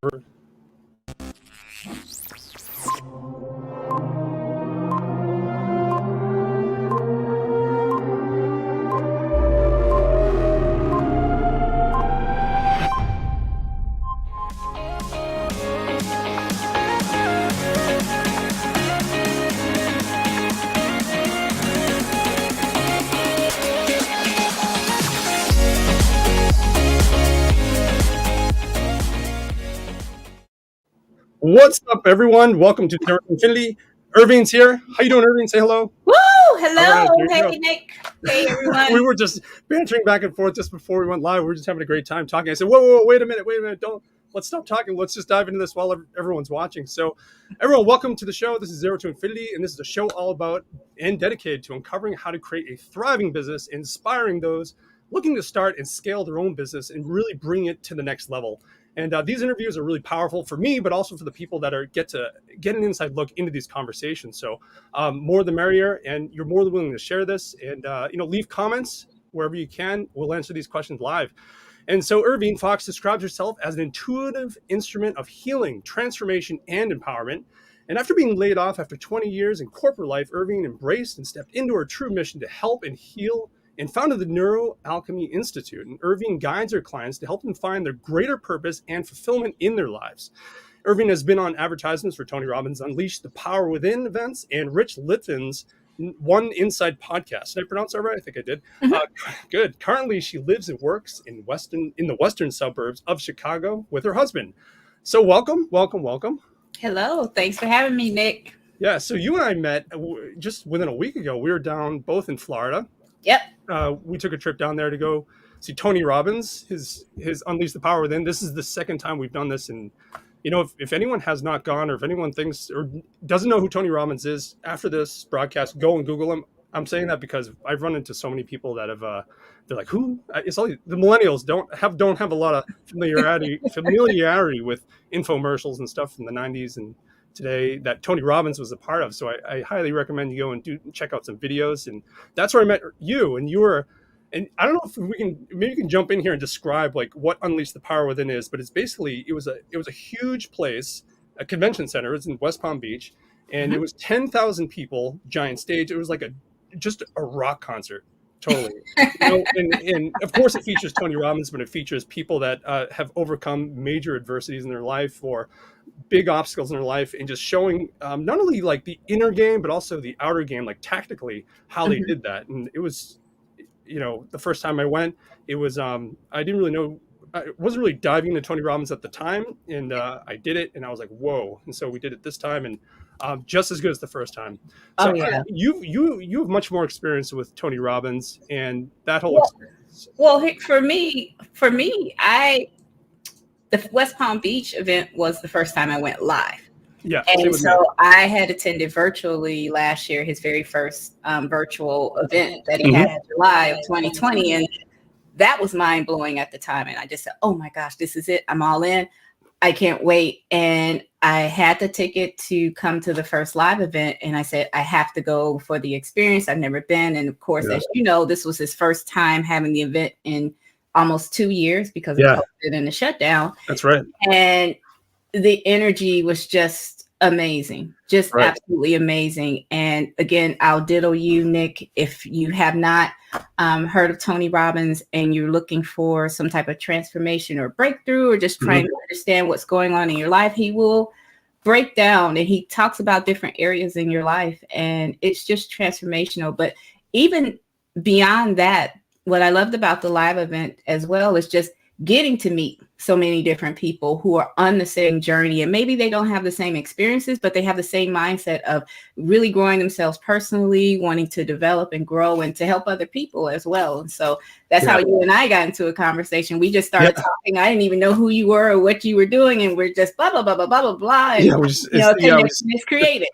For What's up, everyone? Welcome to Zero to Infinity. Ervine's here. How you doing, Ervine? Say hello. Woo! Hello. Right, hey, Nick. Hey, everyone. We were just bantering back and forth just before we went live. We were just having a great time talking. I said, whoa, wait a minute. Let's stop talking. Let's just dive into this while everyone's watching. So, everyone, welcome to the show. This is Zero to Infinity, and this is a show all about and dedicated to uncovering how to create a thriving business, inspiring those looking to start and scale their own business and really bring it to the next level. And these interviews are really powerful for me, but also for the people that get an inside look into these conversations. So more the merrier, and you're more than willing to share this and leave comments wherever you can. We'll answer these questions live. And so Ervine Fox describes herself as an intuitive instrument of healing, transformation, and empowerment. And after being laid off after 20 years in corporate life, Ervine embraced and stepped into her true mission to help and heal, and founded the NeuroAlchemy Institute. And Ervine guides her clients to help them find their greater purpose and fulfillment in their lives. Ervine has been on advertisements for Tony Robbins' Unleash the Power Within events and Rich Litvin's One Inside podcast. Did I pronounce that right? I think I did. Good. Currently, she lives and works in the western suburbs of Chicago with her husband. So welcome. Hello. Thanks for having me, Nick. Yeah. So you and I met just within a week ago. We were down both in Florida. Yep. We took a trip down there to go see Tony Robbins, his Unleash the Power Within. This is the second time we've done this. And, if anyone has not gone, or if anyone thinks or doesn't know who Tony Robbins is, after this broadcast, go and Google him. I'm saying that because I've run into so many people that have, they're like, who? It's all the millennials don't have a lot of familiarity with infomercials and stuff from the 90s and today that Tony Robbins was a part of. So I highly recommend you go and check out some videos. And that's where I met you. And you were, and I don't know if maybe you can jump in here and describe like what Unleash the Power Within is, but it's basically, it was a huge place, a convention center. It was in West Palm Beach, and it was 10,000 people, giant stage. It was like just a rock concert. Totally. And of course it features Tony Robbins, but it features people that have overcome major adversities in their life or big obstacles in their life, and just showing not only like the inner game, but also the outer game, like tactically how they did that. And it was, the first time I went, it was, I didn't really know, I wasn't really diving into Tony Robbins at the time. And I did it and I was like, whoa. And so we did it this time, and just as good as the first time. So you have much more experience with Tony Robbins and that whole experience. Well, for me, the West Palm Beach event was the first time I went live. Yeah. And so I had attended virtually last year, his very first virtual event that he had in July of 2020. And that was mind blowing at the time. And I just said, oh my gosh, this is it. I'm all in. I can't wait. And I had the ticket to come to the first live event. And I said, I have to go for the experience. I've never been. And of course, as you know, this was his first time having the event in almost 2 years because of COVID and the shutdown. That's right. And the energy was just amazing, absolutely amazing. And again, I'll ditto you, Nick, if you have not heard of Tony Robbins and you're looking for some type of transformation or breakthrough or just trying to understand what's going on in your life, he will break down and he talks about different areas in your life, and it's just transformational. But even beyond that, what I loved about the live event as well is just getting to meet so many different people who are on the same journey, and maybe they don't have the same experiences, but they have the same mindset of really growing themselves personally, wanting to develop and grow and to help other people as well. And so that's how you and I got into a conversation. We just started talking. I didn't even know who you were or what you were doing, and we're just blah blah blah blah blah blah blah. And, connection is created.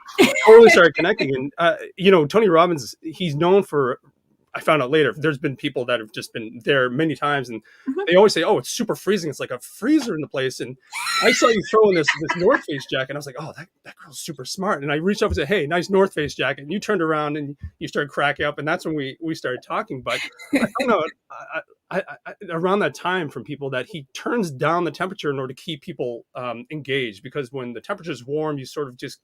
Totally started connecting, and Tony Robbins, he's known for I found out later, there's been people that have just been there many times, and Mhm. they always say, "Oh, it's super freezing. It's like a freezer in the place." And I saw you throwing this North Face jacket, and I was like, "Oh, that girl's super smart." And I reached up and said, "Hey, nice North Face jacket." And you turned around and you started cracking up, and that's when we started talking. But I found out around that time from people that he turns down the temperature in order to keep people engaged, because when the temperature is warm, you sort of just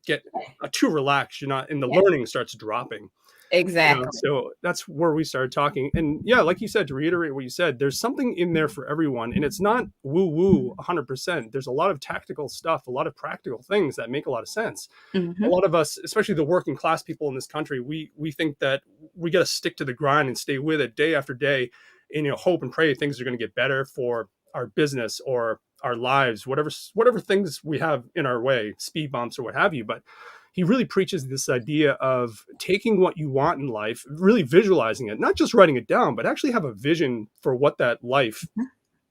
get too relaxed. You're not, and the Yeah, learning starts dropping. exactly. So that's where we started talking. And yeah, like you said, to reiterate what you said, there's something in there for everyone, and it's not woo woo 100%. There's a lot of tactical stuff, a lot of practical things that make a lot of sense. A Hmm. lot of us, especially the working class people in this country, we think that we got to stick to the grind and stay with it day after day, and hope and pray things are going to get better for our business or our lives, whatever things we have in our way, speed bumps or what have you. But he really preaches this idea of taking what you want in life, really visualizing it, not just writing it down, but actually have a vision for what that life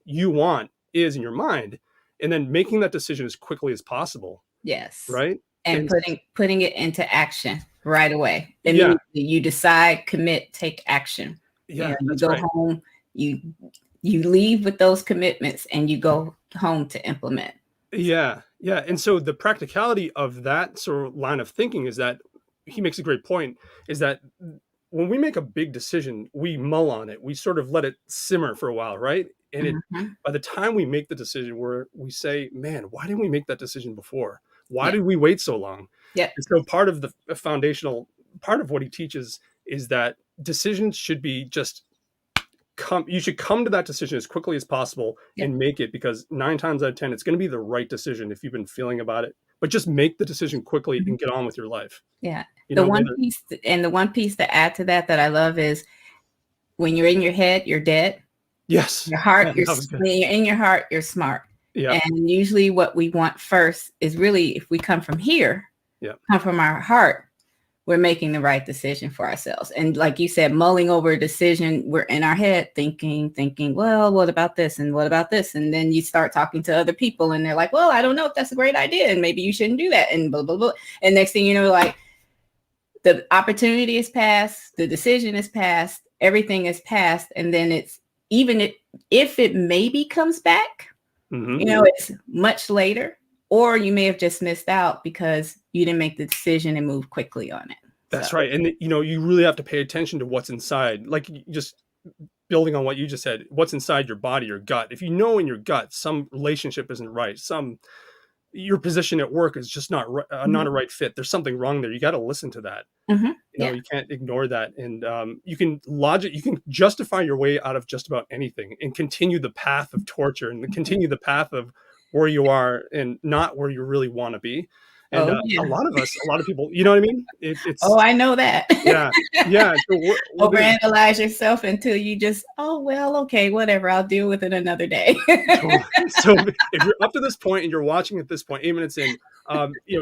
you want is in your mind, and then making that decision as quickly as possible. Yes. Right. And And putting it into action right away. yeah, Immediately you decide, commit, take action. yeah, You that's go right. home, you you leave with those commitments and you go home to implement. Yeah, yeah. And so the practicality of that sort of line of thinking is that he makes a great point, is that when we make a big decision, we mull on it. We sort of let it simmer for a while, right? And it Mhm. by the time we make the decision, we say, "Man, why didn't we make that decision before? Why Yeah. did we wait so long?" Yep. And so part of the foundational part of what he teaches is that decisions should be just come you should come to that decision as quickly as possible Yep. and make it, because 9 times out of 10 it's going to be the right decision if you've been feeling about it, but just make the decision quickly Mhm. and get on with your life. Yeah. you The know one whether piece and the one piece to add to that I love is when you're in your head, you're dead. Yes, Your heart, yeah, that was good. when you're in your heart, you're smart. Yeah, And usually what we want first is really, if we come from here, yeah, come from our heart, we're making the right decision for ourselves. And like you said, mulling over a decision, we're in our head thinking, well, what about this? And what about this? And then you start talking to other people and they're like, well, I don't know if that's a great idea. And maybe you shouldn't do that. And blah, blah, blah. And next thing you know, like the opportunity is passed, the decision is passed, everything is passed. And then it's even if it maybe comes back, hmm it's much later, or you may have just missed out because you didn't make the decision and move quickly on it. So, that's right. And you really have to pay attention to what's inside, like just building on what you just said, what's inside your body, your gut. If you know in your gut some relationship isn't right, your position at work is just not mhm, a right fit, there's something wrong there, you got to listen to that. mhm, yeah. You can't ignore that. And you can justify your way out of just about anything and continue the path of torture and continue the path of where you are and not where you really want to be. And Oh, yeah. a lot of people, you know what I mean? Oh, It's I know that. yeah, yeah. So Overanalyze yourself until you just, oh, well, okay, whatever. I'll deal with it another day. totally. So if you're up to this point and you're watching at this point, 8 minutes in,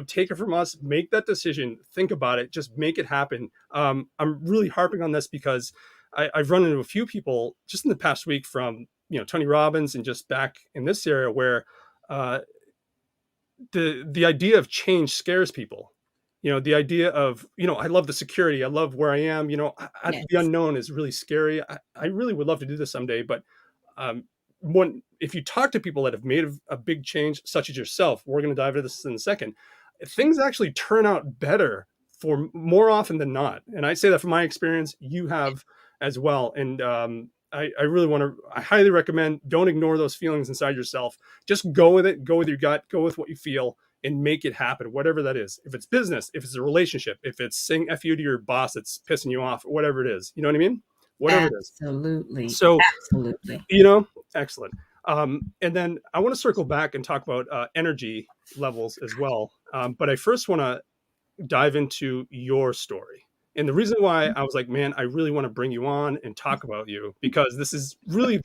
take it from us, make that decision, think about it, just make it happen. I'm really harping on this because I've run into a few people just in the past week from, Tony Robbins and just back in this area where uh, the idea of change scares people. The idea of, I love the security, I love where I am, the Yes. unknown is really scary. I really would love to do this someday, but um, if you talk to people that have made a big change, such as yourself, we're going to dive into this in a second, things actually turn out better for more often than not. And I say that from my experience, you have as well. And I really I highly recommend, don't ignore those feelings inside yourself. Just go with it, go with your gut, go with what you feel, and make it happen, whatever that is. If it's business, if it's a relationship, if it's saying F you to your boss that's pissing you off, or whatever it is, you know what I mean? Whatever it is. Absolutely. So, Absolutely. excellent. And then I want to circle back and talk about energy levels as well. But I first want to dive into your story. And the reason why I was like, man, I really want to bring you on and talk about you, because this is really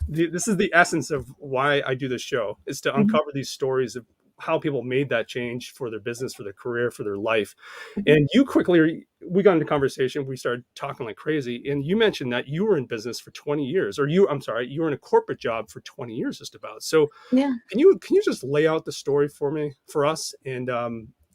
this is the essence of why I do this show, is to Mhm, uncover these stories of how people made that change for their business, for their career, for their life. mhm. And we got into conversation, we started talking like crazy. And you mentioned that you were in business for 20 years, I'm sorry, you were in a corporate job for 20 years just about. So Yeah. can you just lay out the story for us, and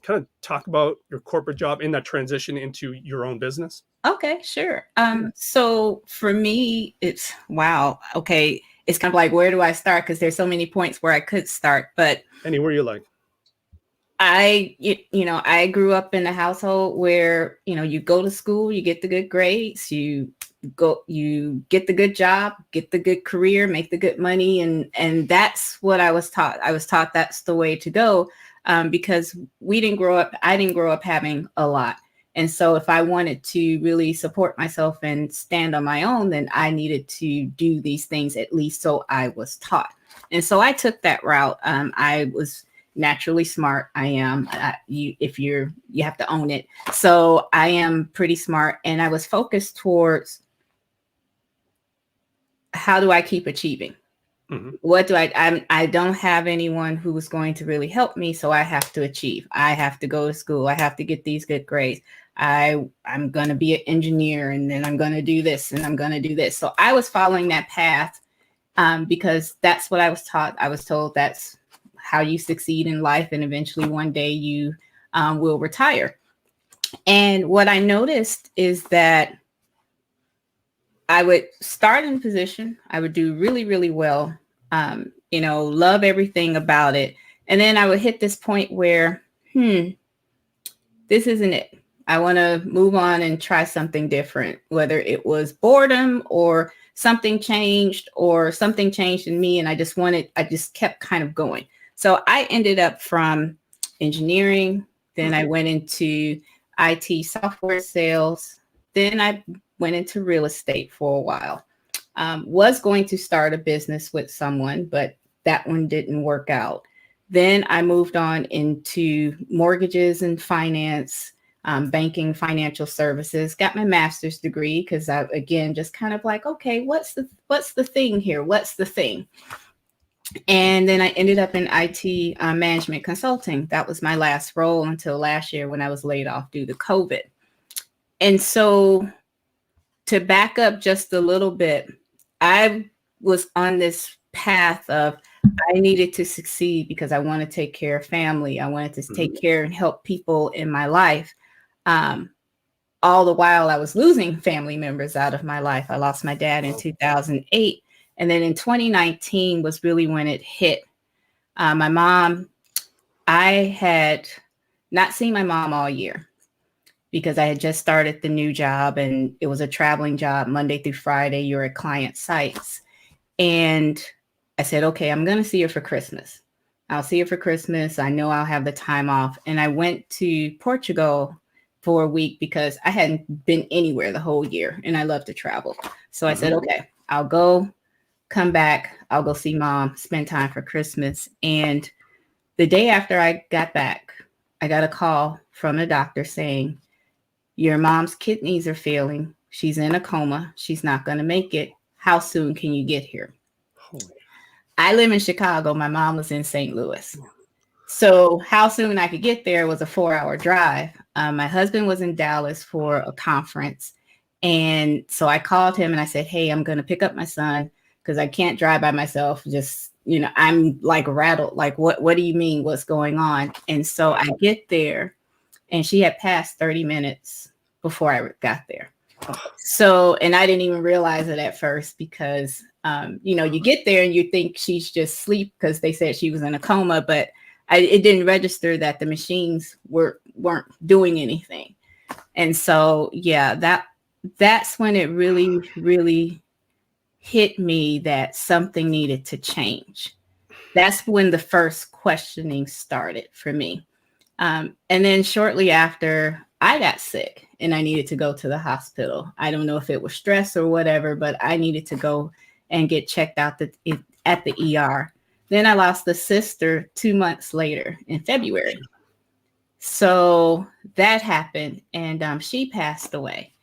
kind of talk about your corporate job in that transition into your own business? Okay, sure. So for me, it's wow. Okay, it's kind of like, where do I start? Because there's so many points where I could start, but Anywhere you like. I grew up in a household where, you go to school, you get the good grades, you get the good job, get the good career, make the good money. And that's what I was taught. I was taught that's the way to go, because I didn't grow up having a lot. And so if I wanted to really support myself and stand on my own, then I needed to do these things, at least so I was taught. And so I took that route. I was naturally smart. I am. You have to own it. So I am pretty smart, and I was focused towards, how do I keep achieving? Mm-hmm. What do I don't have anyone who is going to really help me, so I have to achieve. I have to go to school. I have to get these good grades. I'm going to be an engineer, and then I'm going to do this, and I'm going to do this. So I was following that path, because that's what I was taught. I was told that's how you succeed in life, and eventually one day you will retire. And what I noticed is that I would start in a position, I would do really, really well, love everything about it. And then I would hit this point where, this isn't it. I want to move on and try something different, whether it was boredom or something changed in me. And I just kept kind of going. So I ended up from engineering, then I went into IT software sales, then I went into real estate for a while. Was going to start a business with someone, but that one didn't work out. Then I moved on into mortgages and finance, banking, financial services, got my master's degree because I, again, just kind of like, okay, what's the thing here? What's the thing? And then I ended up in IT management consulting. That was my last role until last year when I was laid off due to COVID. And so to back up just a little bit, I was on this path of I needed to succeed because I want to take care of family. I wanted to take care and help people in my life. All the while I was losing family members out of my life. I lost my dad in 2008. And then in 2019 was really when it hit. My mom, I had not seen my mom all year because I had just started the new job, and it was a traveling job Monday through Friday. You're at client sites. And I said, okay, I'm going to see her for Christmas. I'll see her for Christmas. I know I'll have the time off. And I went to Portugal for a week because I hadn't been anywhere the whole year and I love to travel. So I said, okay, I'll go, come back. I'll go see mom, spend time for Christmas. And the day after I got back, I got a call from a doctor saying, your mom's kidneys are failing. She's in a coma. She's not going to make it. How soon can you get here? I live in Chicago. My mom was in St. Louis. So how soon I could get there was a 4-hour drive. My husband was in Dallas for a conference. And so I called him and I said, hey, I'm going to pick up my son because I can't drive by myself. Just, I'm like rattled. Like, what do you mean? What's going on? And so I get there and she had passed 30 minutes before I got there. So, and I didn't even realize it at first because, you get there and you think she's just asleep because they said she was in a coma, but it didn't register that the machines weren't doing anything. And so, yeah, that's when it really, really hit me that something needed to change. That's when the first questioning started for me. And then shortly after, I got sick and I needed to go to the hospital. I don't know if it was stress or whatever, but I needed to go and get checked out at the ER. Then I lost a sister 2 months later in February. So that happened and she passed away.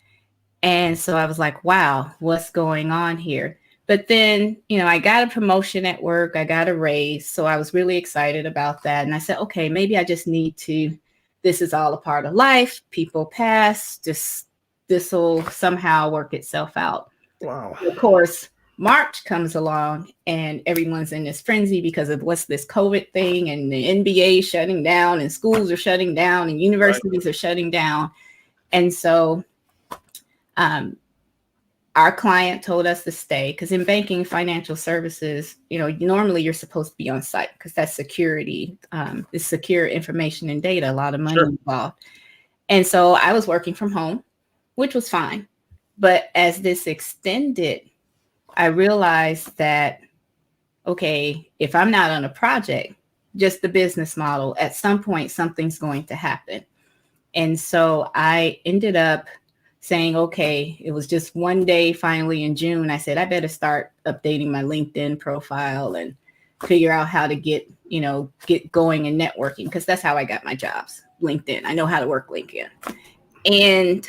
And so I was like, wow, what's going on here? But then, I got a promotion at work. I got a raise. So I was really excited about that. And I said, okay, maybe I just need to, this is all a part of life. People pass, just this will somehow work itself out. Wow. Of course, March comes along and everyone's in this frenzy because of what's this COVID thing, and the NBA shutting down and schools are shutting down and universities are shutting down. And so our client told us to stay, because in banking, financial services, normally you're supposed to be on site because that's security. It's secure information and data, a lot of money involved. And so I was working from home, which was fine. But as this extended, I realized that, okay, if I'm not on a project, just the business model, at some point, something's going to happen. And so I ended up saying, okay, it was just one day finally in June. I said, I better start updating my LinkedIn profile and figure out how to get going and networking, because that's how I got my jobs. LinkedIn. I know how to work LinkedIn. And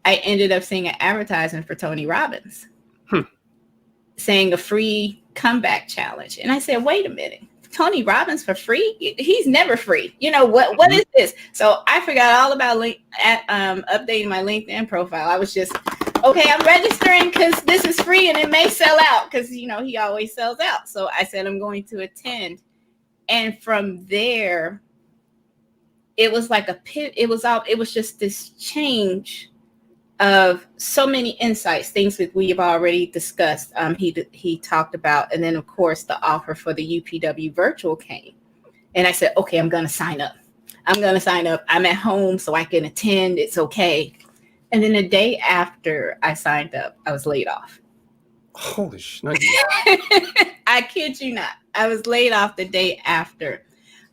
I ended up seeing an advertisement for Tony Robbins saying a free comeback challenge. And I said, wait a minute, Tony Robbins for free? He's never free. What is this? So I forgot all about updating my LinkedIn profile. I was just, okay, I'm registering because this is free and it may sell out, because, he always sells out. So I said, I'm going to attend. And from there, it was like a pit. It was just this change of so many insights, things that we have already discussed. He talked about, and then of course the offer for the UPW virtual came, and I said, okay, I'm going to sign up. I'm at home so I can attend. It's okay. And then the day after I signed up, I was laid off. Holy shit! I kid you not. I was laid off the day after.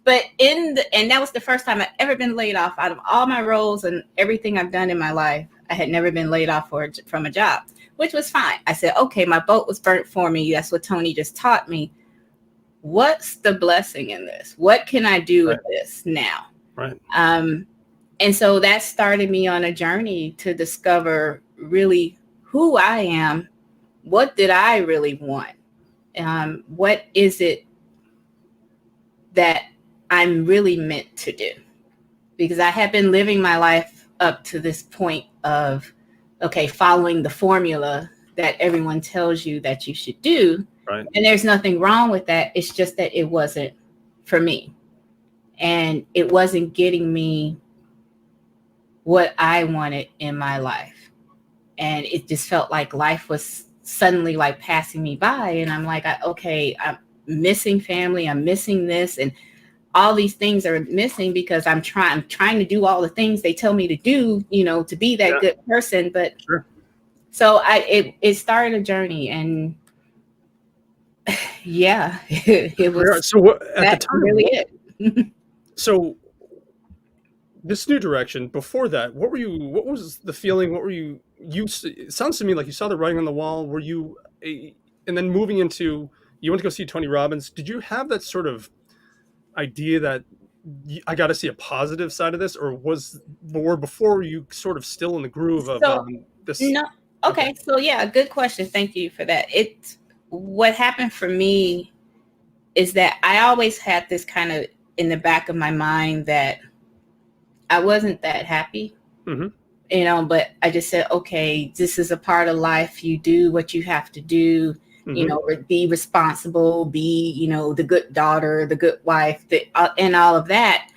But and that was the first time I've ever been laid off out of all my roles and everything I've done in my life. I had never been laid off from a job, which was fine. I said, okay, my boat was burnt for me. That's what Tony just taught me. What's the blessing in this? What can I do with this now? Right. And so that started me on a journey to discover really who I am. What did I really want? What is it that I'm really meant to do? Because I have been living my life up to this point of, okay, following the formula that everyone tells you that you should do. Right. And there's nothing wrong with that. It's just that it wasn't for me. And it wasn't getting me what I wanted in my life. And it just felt like life was suddenly like passing me by. And I'm like, okay, I'm missing family. I'm missing this. And all these things are missing because I'm trying to do all the things they tell me to do, to be that good person. But so it started a journey, and it was. So what, at the time, really it. So this new direction, before that, what was the feeling? What were you, it sounds to me like you saw the writing on the wall. Were you, and then moving into, you went to go see Tony Robbins. Did you have that sort of idea that I got to see a positive side of this, or before you sort of still in the groove of this? No. Okay. So yeah, good question. Thank you for that. What happened for me is that I always had this kind of in the back of my mind that I wasn't that happy, but I just said, okay, this is a part of life. You do what you have to do. Be responsible, be, the good daughter, the good wife, and all of that.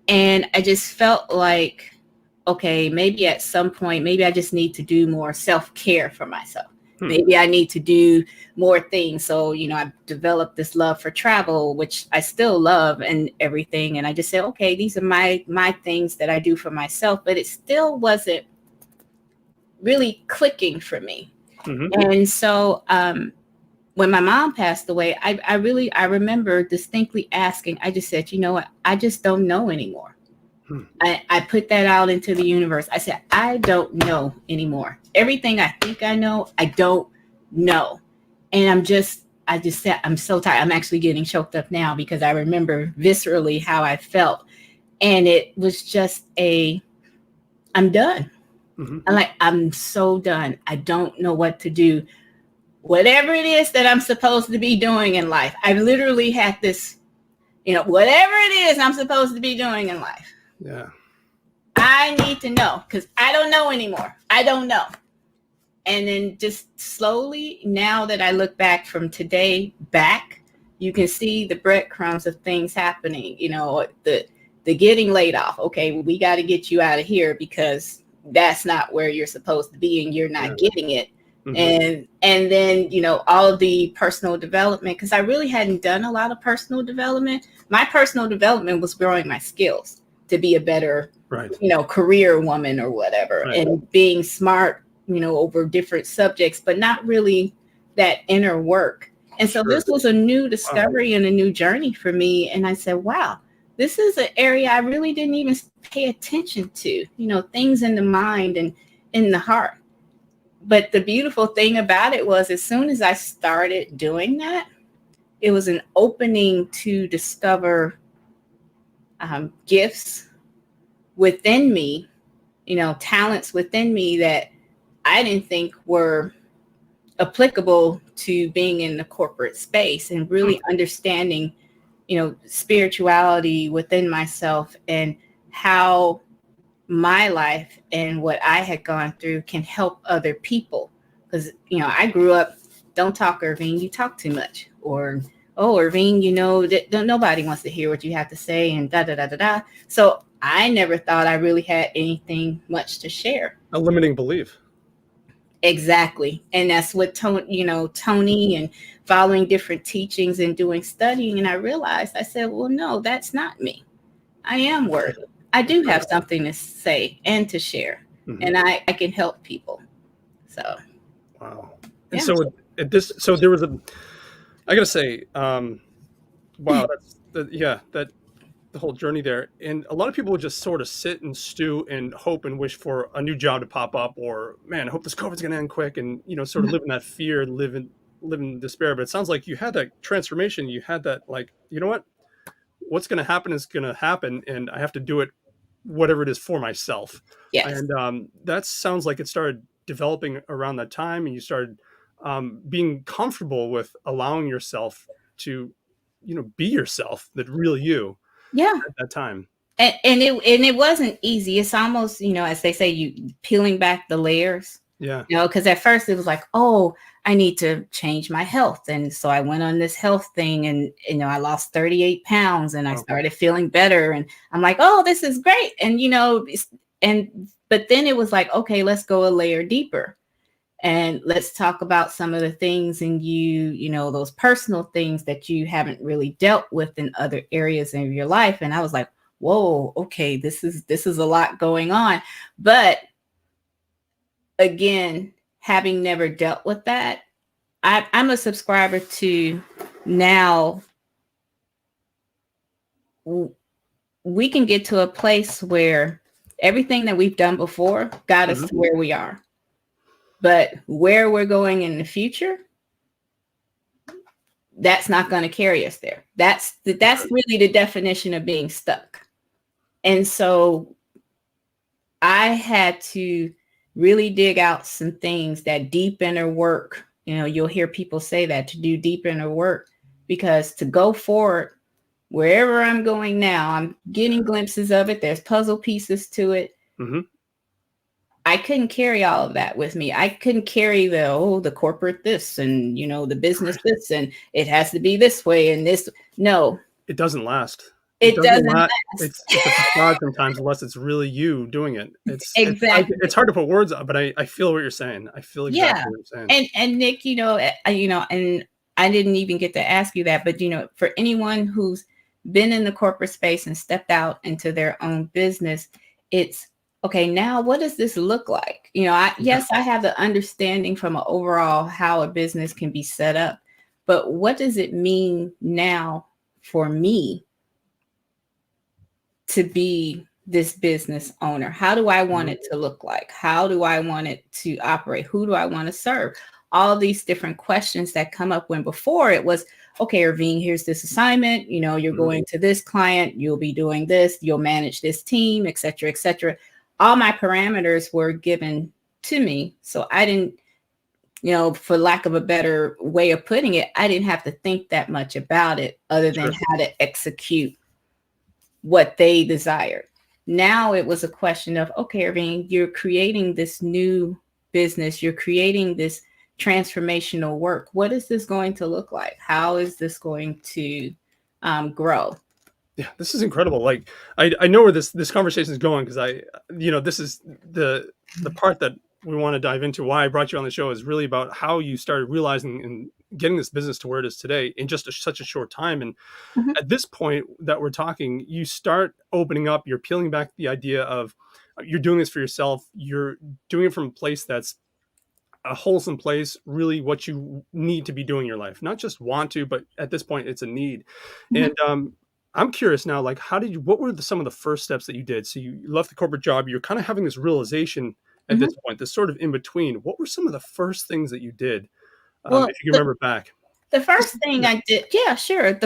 And I just felt like, okay, maybe at some point, maybe I just need to do more self-care for myself. Maybe I need to do more things. So, I've developed this love for travel, which I still love and everything. And I just said, okay, these are my things that I do for myself, but it still wasn't really clicking for me. And so, when my mom passed away, I remember distinctly asking, I just said, you know what? I just don't know anymore. I put that out into the universe. I said, I don't know anymore. Everything I think I know, I don't know. And I just said, I'm so tired. I'm actually getting choked up now because I remember viscerally how I felt. And it was just I'm done. I'm so done. I don't know what to do. Whatever it is that I'm supposed to be doing in life, I literally had this, whatever it is I'm supposed to be doing in life. Yeah. I need to know because I don't know anymore. I don't know. And then just slowly, now that I look back from today back, you can see the breadcrumbs of things happening. The getting laid off. Okay, we got to get you out of here because that's not where you're supposed to be and you're not getting it. And then, all of the personal development, because I really hadn't done a lot of personal development. My personal development was growing my skills to be a better, career woman or whatever, and being smart, over different subjects, but not really that inner work. And so this was a new discovery and a new journey for me. And I said, wow, this is an area I really didn't even pay attention to, things in the mind and in the heart. But the beautiful thing about it was, as soon as I started doing that, it was an opening to discover gifts within me, talents within me that I didn't think were applicable to being in the corporate space, and really understanding, spirituality within myself and how my life and what I had gone through can help other people. Because, I grew up, don't talk, Ervine, you talk too much. Or, oh, Ervine, nobody wants to hear what you have to say, and da, da, da, da, da. So I never thought I really had anything much to share. A limiting belief. Exactly. And that's what Tony and following different teachings and doing studying. And I realized, I said, well, no, that's not me. I am worthy. I do have something to say and to share, and I can help people. So, wow. And so so there was I gotta say, wow, that the whole journey there. And a lot of people would just sort of sit and stew and hope and wish for a new job to pop up, or, man, I hope this COVID's going to end quick, and, sort of live in that fear, live in despair. But it sounds like you had that transformation. You had that, like, you know what? What's going to happen is going to happen, and I have to do it, whatever it is, for myself. Yes. And that sounds like it started developing around that time, and you started being comfortable with allowing yourself to, be yourself, that real you. Yeah. At that time. And it wasn't easy. It's almost, as they say, you peeling back the layers. Yeah. Because at first it was like, oh, I need to change my health. And so I went on this health thing, and, I lost 38 pounds, and I started feeling better. And I'm like, oh, this is great. And, but then it was like, okay, let's go a layer deeper. And let's talk about some of the things in those personal things that you haven't really dealt with in other areas of your life. And I was like, whoa, okay, this is a lot going on. But again, having never dealt with that, I'm a subscriber to, now we can get to a place where everything that we've done before got us to where we are. But where we're going in the future, that's not going to carry us there. That's really the definition of being stuck. And so I had to really dig out some things, that deep inner work. You'll hear people say that, to do deep inner work, because to go forward, wherever I'm going now, I'm getting glimpses of it. There's puzzle pieces to it. I couldn't carry all of that with me. I couldn't carry the corporate this, and, the business this, and it has to be this way and this. No, it doesn't last. It doesn't last. It's a facade sometimes, unless it's really you doing it. Exactly. It's hard to put words on, but I feel what you're saying. I feel exactly what you're saying. And Nick, and I didn't even get to ask you that, but, for anyone who's been in the corporate space and stepped out into their own business, it's, okay, now what does this look like? Yes, I have the understanding from an overall how a business can be set up, but what does it mean now for me to be this business owner? How do I want it to look like? How do I want it to operate? Who do I want to serve? All these different questions that come up, when before it was, okay, Ervine, here's this assignment, you're going to this client, you'll be doing this, you'll manage this team, et cetera, et cetera. All my parameters were given to me. So I didn't, for lack of a better way of putting it, I didn't have to think that much about it, other than how to execute what they desired. Now it was a question of, okay, Ervine, you're creating this new business, you're creating this transformational work. What is this going to look like? How is this going to grow? Yeah, this is incredible. Like I know where this conversation is going, because this is the part that we want to dive into. Why I brought you on the show is really about how you started realizing and getting this business to where it is today in just such a short time. And Mhm. at this point that we're talking, you start opening up, you're peeling back the idea of you're doing this for yourself. You're doing it from a place that's a wholesome place, really what you need to be doing in your life, not just want to, but at this point it's a need. Mhm. And I'm curious now, like, what were some of the first steps that you did? So you left the corporate job, you're kind of having this realization at Mhm. this point, this sort of in between. What were some of the first things that you did, Well, if you can remember back? the Just, first thing yeah. I did, yeah, sure.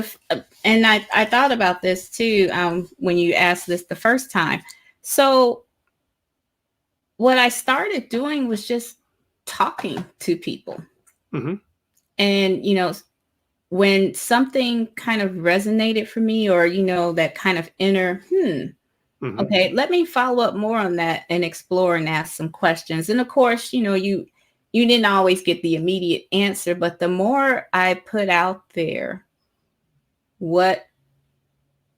And I thought about this too when you asked this the first time. So what I started doing was just talking to people. Mhm. And, when something kind of resonated for me, or, that kind of inner, Mhm. okay, let me follow up more on that and explore and ask some questions. And of course, you didn't always get the immediate answer, but the more I put out there what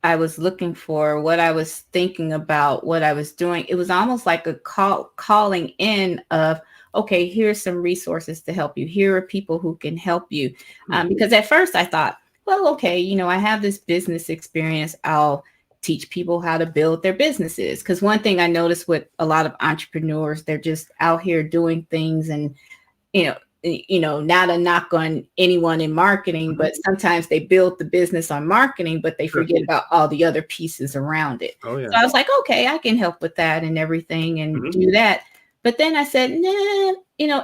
I was looking for, what I was thinking about, what I was doing, it was almost like a calling in of, okay, here's some resources to help you. Here are people who can help you. Because at first I thought, well, okay, I have this business experience. I'll teach people how to build their businesses. Because one thing I noticed with a lot of entrepreneurs, they're just out here doing things, and not a knock on anyone in marketing, but sometimes they build the business on marketing, but they Sure. forget about all the other pieces around it. Oh yeah. So I was like, okay, I can help with that and everything and Mhm. do that. But then I said, nah,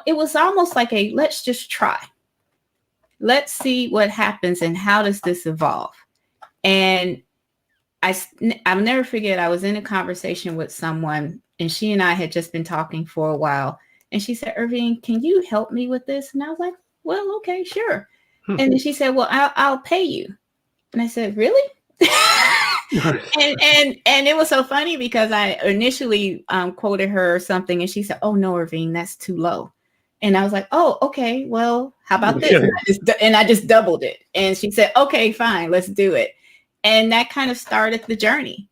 it was almost like let's just try. Let's see what happens and how does this evolve. And I'll never forget, I was in a conversation with someone, and she and I had just been talking for a while. And she said, Ervine, can you help me with this? And I was like, well, okay, sure. Hmm. And then she said, well, I'll pay you. And I said, really? and it was so funny because I initially quoted her something, and she said, oh no, Ervine, that's too low. And I was like, oh, okay, well, how about this? And I just doubled it. And she said, okay, fine, let's do it. And that kind of started the journey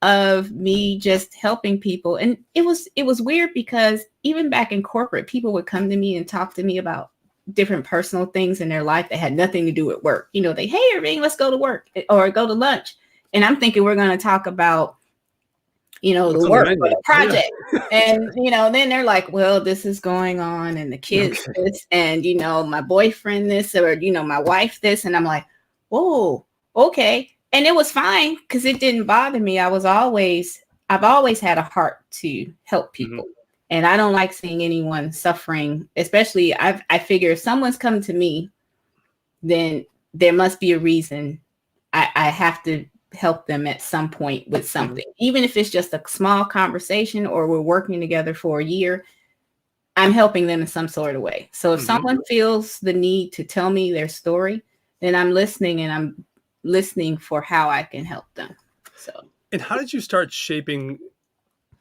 of me just helping people. And it was weird because even back in corporate, people would come to me and talk to me about different personal things in their life that had nothing to do with work. Hey, Ervine, let's go to work or go to lunch. And I'm thinking we're going to talk about, What's the on the work menu? or the project. Yeah. And, then they're like, well, this is going on, and the kids Okay. this, and, my boyfriend this, or, my wife this. And I'm like, whoa, okay. And it was fine because it didn't bother me. I've always had a heart to help people. And I don't like seeing anyone suffering, especially I figure if someone's come to me, then there must be a reason. I have to help them at some point with something, even if it's just a small conversation or we're working together for a year. I'm helping them in some sort of way. So if someone feels the need to tell me their story, then I'm listening, and I'm listening for how I can help them. So. And how did you start shaping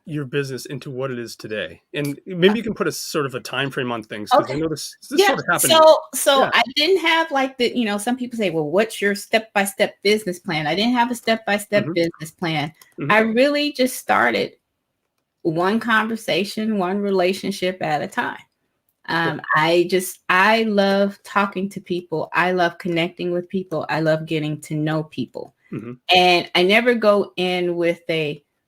your business into what it is today? And maybe you can put a sort of a time frame on things, because I know this Yeah. sort of happened. So I didn't have like some people say, well, what's your step-by-step business plan? I didn't have a step-by-step business plan. I really just started one conversation, one relationship at a time. I love talking to people. I love connecting with people. I love getting to know people. And I never go in with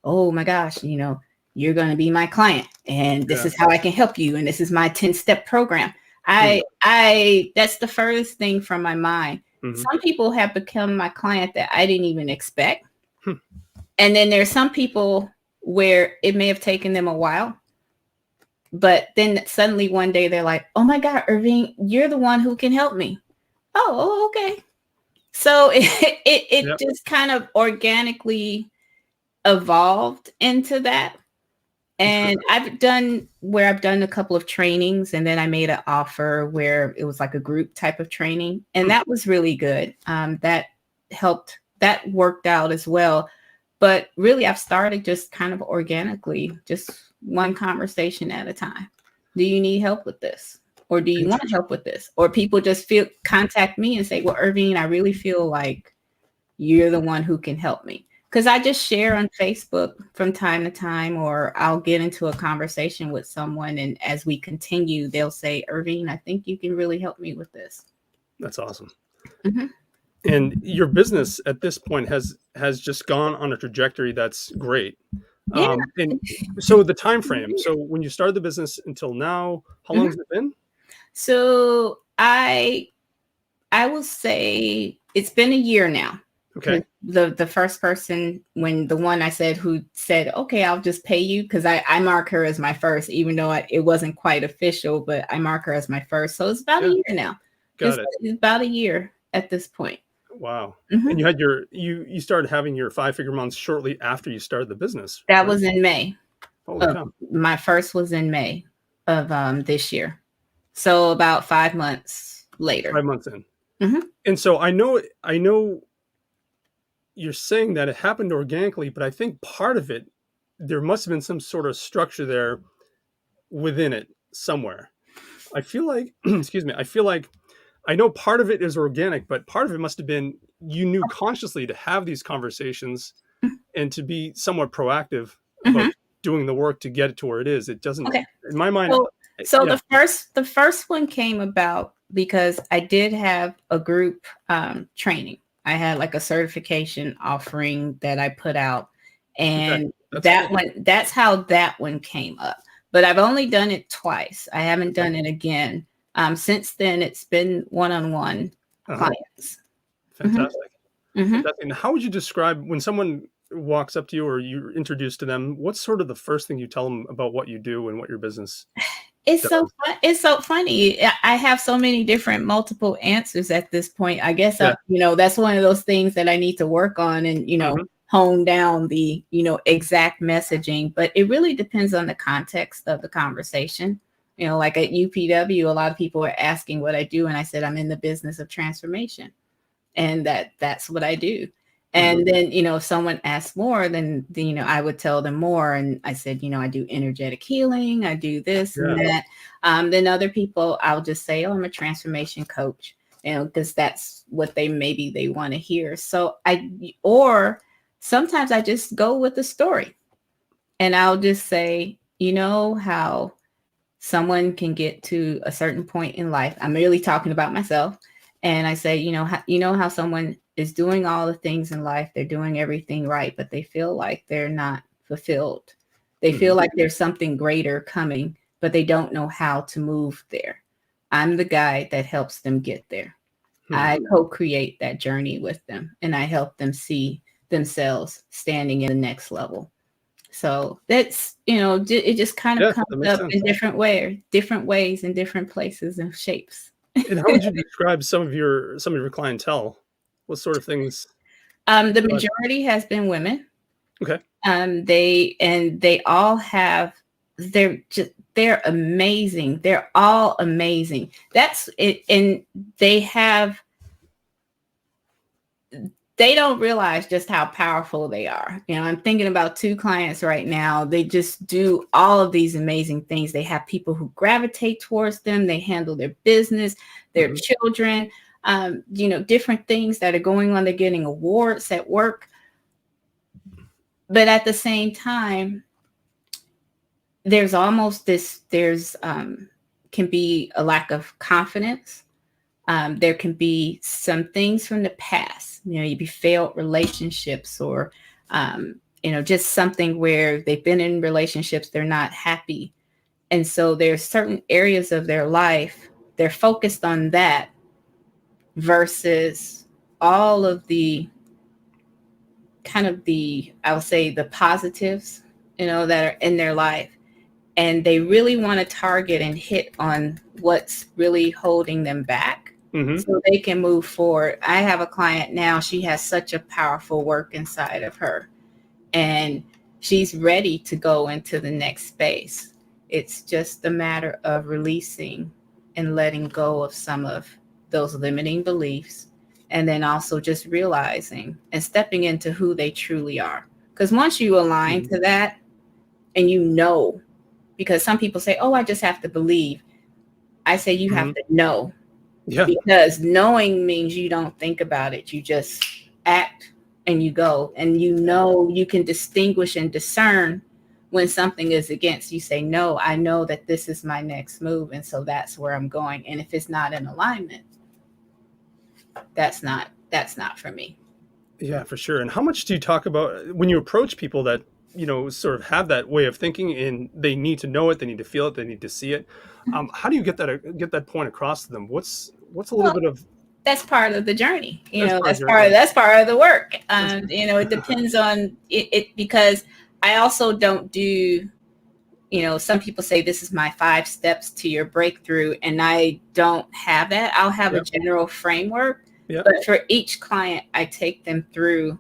oh my gosh, you're going to be my client, and this is how I can help you, and this is my 10-step program. That's the furthest thing from my mind. Some people have become my client that I didn't even expect. And then there's some people where it may have taken them a while, but then suddenly one day they're like, oh my God, Ervine, you're the one who can help me. Oh, okay. So it just kind of organically evolved into that. And I've done a couple of trainings, and then I made an offer where it was like a group type of training. And that was really good. That helped, that worked out as well. But really, I've started just kind of organically, just one conversation at a time. Do you need help with this? Or do you want help with this? Or people just contact me and say, well, Ervine, I really feel like you're the one who can help me. Because I just share on Facebook from time to time, or I'll get into a conversation with someone. And as we continue, they'll say, Ervine, I think you can really help me with this. That's awesome. Mm-hmm. And your business at this point has just gone on a trajectory that's great. Yeah. And so the time frame. So when you started the business until now, how long has it been? So I will say it's been a year now. Okay. The first person, when the one I said who said, okay, I'll just pay you, because I mark her as my first, even though it wasn't quite official, but I mark her as my first. So it's about a year now. Got it. It's about a year at this point. Wow. Mm-hmm. And you had you started having your 5-figure months shortly after you started the business. That was in May. Holy cow. My first was in May of this year. So about 5 months later. 5 months in. Mm-hmm. And so I know you're saying that it happened organically, but I think part of it, there must have been some sort of structure there within it somewhere. I feel like, excuse me, I know part of it is organic, but part of it must have been you knew consciously to have these conversations and to be somewhat proactive about doing the work to get it to where it is. It doesn't, in my mind. So the first one came about because I did have a group training. I had like a certification offering that I put out, and that's how that one came up. But I've only done it twice. I haven't done it again. Since then, it's been one-on-one clients. Fantastic. Fantastic. And how would you describe when someone walks up to you or you're introduced to them, what's sort of the first thing you tell them about what you do and what your business It's so funny. I have so many different multiple answers at this point. I guess, that's one of those things that I need to work on and, hone down the, exact messaging. But it really depends on the context of the conversation. Like at UPW, a lot of people are asking what I do. And I said, I'm in the business of transformation. And that's what I do. And then, if someone asks more, then, I would tell them more. And I said, I do energetic healing. I do this and that. Then other people, I'll just say, oh, I'm a transformation coach, because that's what they want to hear. So or sometimes I just go with the story and I'll just say, how someone can get to a certain point in life. I'm really talking about myself. And I say, how someone is doing all the things in life, they're doing everything right, but they feel like they're not fulfilled. They feel like there's something greater coming, but they don't know how to move there. I'm the guy that helps them get there. I co-create that journey with them, and I help them see themselves standing in the next level. So that's, it just kind of comes up in different ways in different places and shapes. And how would you describe some of your clientele? What sort of things? The majority has been women. Okay. They all have, they're amazing. They're all amazing. That's it. And they don't realize just how powerful they are. I'm thinking about 2 clients right now. They just do all of these amazing things. They have people who gravitate towards them. They handle their business, their children, different things that are going on. They're getting awards at work. But at the same time, there's can be a lack of confidence. There can be some things from the past, you failed relationships or, just something where they've been in relationships, they're not happy. And so there's certain areas of their life, they're focused on that versus all of the I would say the positives, that are in their life. And they really want to target and hit on what's really holding them back. So they can move forward. I have a client now, she has such a powerful work inside of her, and she's ready to go into the next space. It's just a matter of releasing and letting go of some of those limiting beliefs, and then also just realizing and stepping into who they truly are. Because once you align to that and because some people say, oh, I just have to believe. I say you have to know, because knowing means you don't think about it. You just act and you go, and you can distinguish and discern when something is against. You say, no, I know that this is my next move, and so that's where I'm going. And if it's not in alignment, that's not for me. Yeah, for sure. And how much do you talk about when you approach people that, sort of have that way of thinking, and they need to know it, they need to feel it, they need to see it? How do you get that point across to them? What's a little bit of that's part of the journey. That's part of the work. It depends on it, because I also don't do, some people say this is my 5 steps to your breakthrough, and I don't have that. I'll have a general framework, but for each client, I take them through,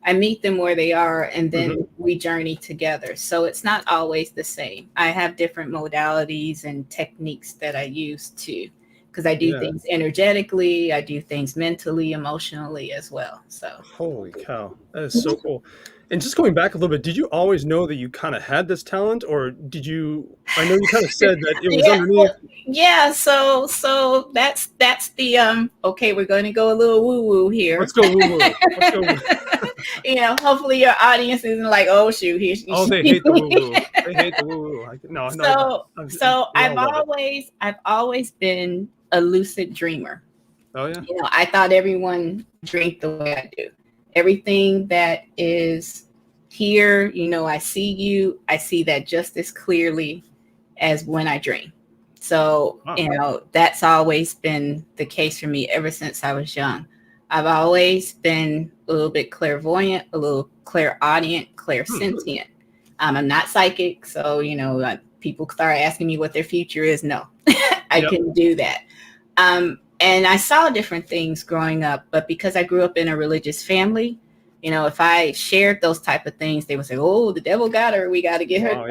I meet them where they are, and then we journey together. So it's not always the same. I have different modalities and techniques that I use too, because I do things energetically, I do things mentally, emotionally as well. So holy cow, that is so cool. And just going back a little bit, did you always know that you kind of had this talent, or did you? I know you kind of said that it was underneath. Yeah, so that's the okay, we're going to go a little woo woo here. Let's go woo woo. Let's go woo. Hopefully your audience isn't like, oh shoot, they hate the woo woo. They hate the woo woo. No. I've always been a lucid dreamer. Oh yeah. I thought everyone dreamed the way I do. Everything that is here, I see that just as clearly as when I dream. So, that's always been the case for me ever since I was young. I've always been a little bit clairvoyant, a little clairaudient, clairsentient. I'm not psychic. So, people start asking me what their future is. No, I can do that. And I saw different things growing up, but because I grew up in a religious family, if I shared those type of things, they would say, oh, the devil got her. We got to get her,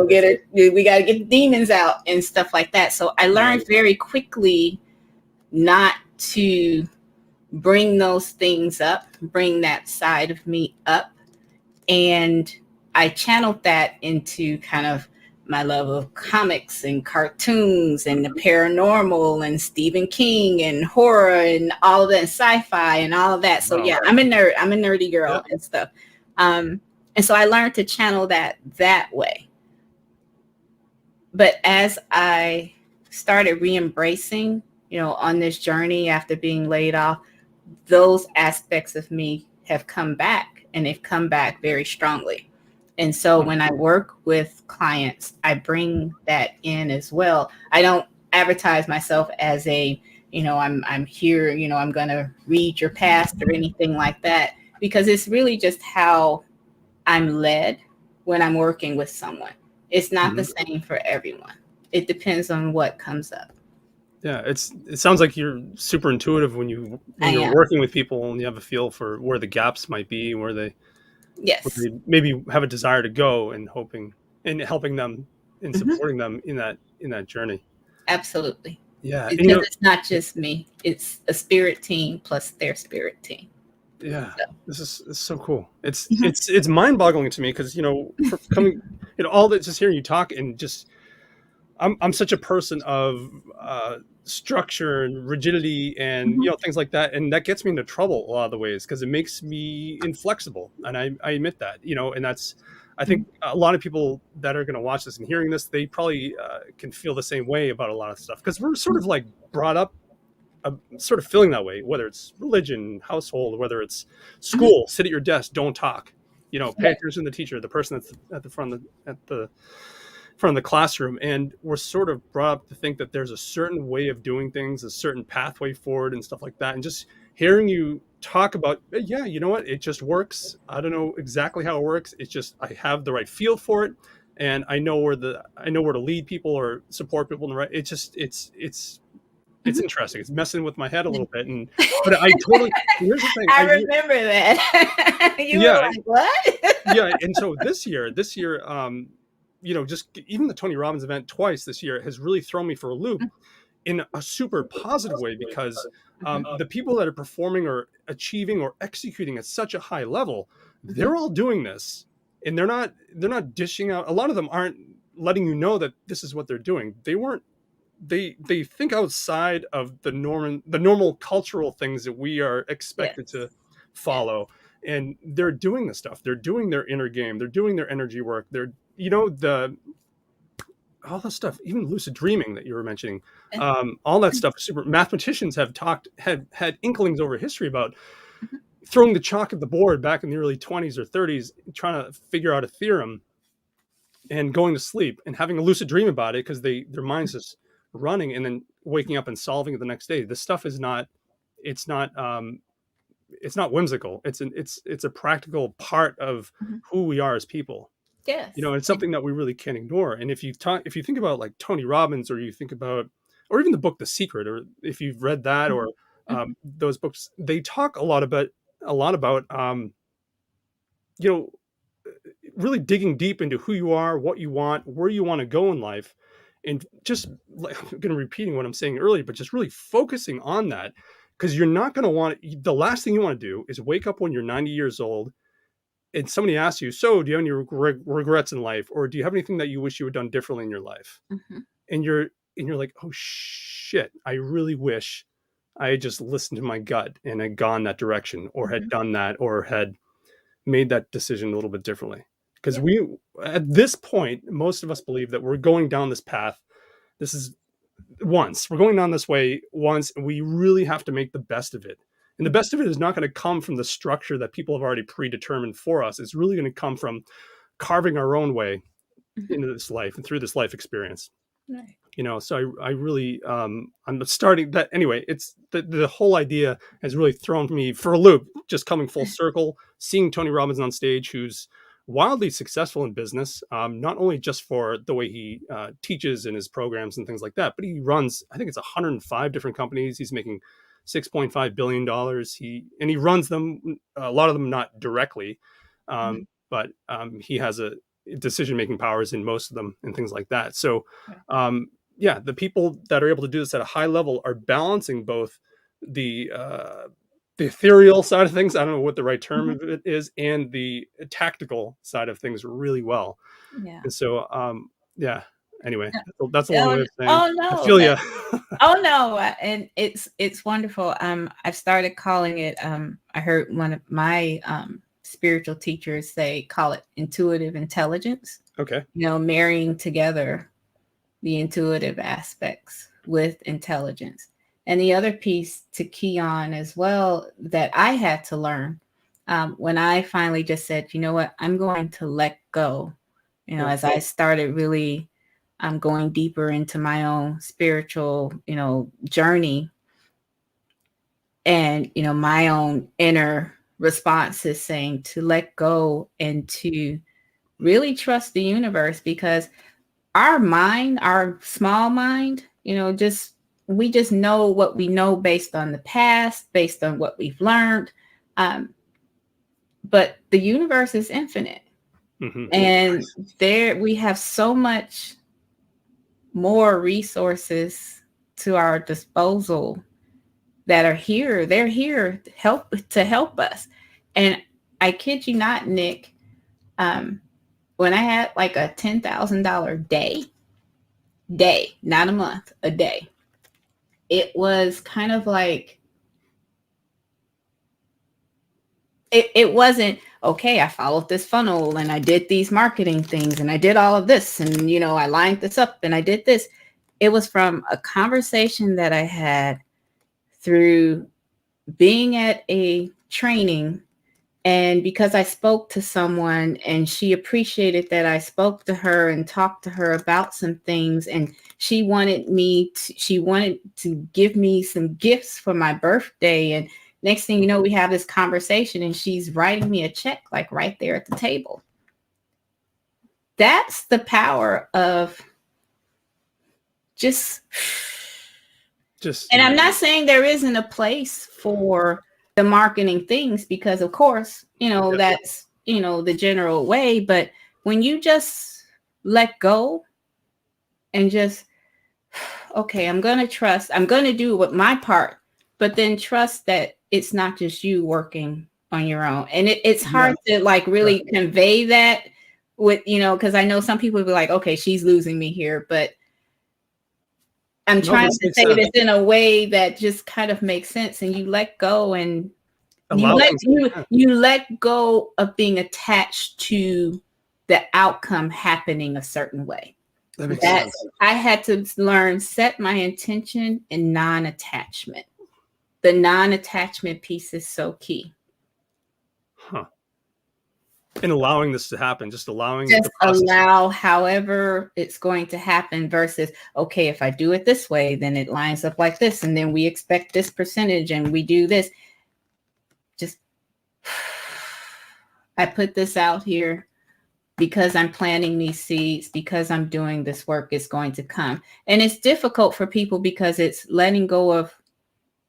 get her. We got to get the demons out and stuff like that. So I learned very quickly not to bring those things up, bring that side of me up. And I channeled that into kind of my love of comics and cartoons and the paranormal and Stephen King and horror and all of that, and sci-fi and all of that. So I'm a nerd. I'm a nerdy girl and stuff. And so I learned to channel that way. But as I started re-embracing, on this journey after being laid off, those aspects of me have come back, and they've come back very strongly. And so when I work with clients, I bring that in as well. I don't advertise myself as I'm here, I'm going to read your past or anything like that, because it's really just how I'm led when I'm working with someone. It's not the same for everyone. It depends on what comes up. Yeah, it sounds like you're super intuitive when you're working with people, and you have a feel for where the gaps might be, where they maybe have a desire to go, and helping them and supporting them in that journey. Absolutely. Yeah. Because it's not just me. It's a spirit team plus their spirit team. Yeah. So. This is so cool. It's mind-boggling to me, because, for coming, all that, just hearing you talk, and just, I'm such a person of structure and rigidity and things like that, and that gets me into trouble a lot of the ways, because it makes me inflexible, and I admit that, and that's, I think a lot of people that are going to watch this and hearing this, they probably can feel the same way about a lot of stuff, because we're sort of like brought up sort of feeling that way, whether it's religion, household, whether it's school, sit at your desk, don't talk, pay attention to the teacher, the person that's at the front of the classroom. And we're sort of brought up to think that there's a certain way of doing things, a certain pathway forward and stuff like that. And just hearing you talk about, you know what, it just works. I don't know exactly how it works. It's just, I have the right feel for it, and I know where to lead people or support people in the right. It's just, it's interesting. It's messing with my head a little bit. But I totally, here's the thing. I remember that. You were like, what? Yeah. And so this year, just even the Tony Robbins event twice this year has really thrown me for a loop in a super positive way, because the people that are performing or achieving or executing at such a high level, they're all doing this, and they're not dishing out. A lot of them aren't letting you know that this is what they're doing. They think outside of the normal cultural things that we are expected Yes. to Yes. follow, and they're doing this stuff. They're doing their inner game. They're doing their energy work. They're, the all the stuff, even lucid dreaming that you were mentioning, Yeah. all that stuff. Super mathematicians have had inklings over history about Mhm. throwing the chalk at the board back in the early 20s or 30s, trying to figure out a theorem and going to sleep and having a lucid dream about it because their mind's just running, and then waking up and solving it the next day. This stuff is not, it's not it's not whimsical. It's a practical part of Mhm. who we are as people. Yes. It's something that we really can't ignore. And if you think about like Tony Robbins, or you think about, or even the book The Secret, or if you've read that, or Mhm. Mhm. those books, they talk a lot about you know really digging deep into who you are, what you want, where you want to go in life, and just like, I'm going to repeating what I'm saying earlier, but just really focusing on that, because you're not going to want, the last thing you want to do is wake up when you're 90 years old and somebody asks you, so do you have any regrets in life, or do you have anything that you wish you had done differently in your life? Mhm. And you're like, oh shit, I really wish I had just listened to my gut and had gone that direction, or had Mhm. done that, or had made that decision a little bit differently. Because Yep. we, at this point, most of us believe that we're going down this path. This is we're going down this way once, and we really have to make the best of it. And the Mhm. best of it is not going to come from the structure that people have already predetermined for us. It's really going to come from carving our own way Mhm. into this life and through this life experience. Right. So I really, I'm starting that anyway. It's the whole idea has really thrown me for a loop, just coming full circle, seeing Tony Robbins on stage, who's wildly successful in business, not only just for the way he teaches in his programs and things like that, but he runs, I think it's 105 different companies. He's making $6.5 billion. He runs them, a lot of them not directly, Mhm. but he has a decision making powers in most of them and things like that. So Right. um, yeah, the people that are able to do this at a high level are balancing both the ethereal side of things, I don't know what the right term Mhm. of it is, and the tactical side of things really well. Yeah. And so, yeah. Anyway, Yeah. that's a long way of saying Oh I no. feel you. Oh no, and it's wonderful. I've started calling it. I heard one of my spiritual teachers say, call it intuitive intelligence. Okay. Marrying together the intuitive aspects with intelligence. And the other piece to key on as well that I had to learn when I finally just said, you know what, I'm going to let go. Yeah. As I started really going deeper into my own spiritual, journey, and my own inner responses saying to let go and to really trust the universe, because our mind, our small mind, just we just know what we know based on the past, based on what we've learned. Um, but the universe is infinite, Hmm. and there we have so much more resources to our disposal that are here. They're here to help us. And I kid you not, Nick, um, when I had like a $10,000 day, not a month, a day, it was kind of like it wasn't okay. I followed this funnel and I did these marketing things and I did all of this and I lined this up and I did this. It was from a conversation that I had through being at a training. And because I spoke to someone and she appreciated that I spoke to her and talked to her about some things, and she wanted to give me some gifts for my birthday. And next thing you know, we have this conversation and she's writing me a check like right there at the table. That's the power of just Just And I'm not saying there isn't a place for the marketing things, because of course, yeah. that's, the general way. But when you just let go and just, okay, I'm going to trust, I'm going to do what my part, but then trust that it's not just you working on your own. And it's Yeah. hard to like Right. really convey that with, because I know some people will be like, okay, she's losing me here, but I'm trying to say this in a way that just kind of makes sense, and you let go, and you let go of being attached to the outcome happening a certain way. That makes sense. I had to learn, set my intention and non-attachment. The non-attachment piece is so key. Huh. And allowing this to happen, just allowing allow however it's going to happen versus, okay, if I do it this way, then it lines up like this, and then we expect this percentage and we do this. Just, I put this out here because I'm planting these seeds, because I'm doing this work, it's going to come. And it's difficult for people because it's letting go of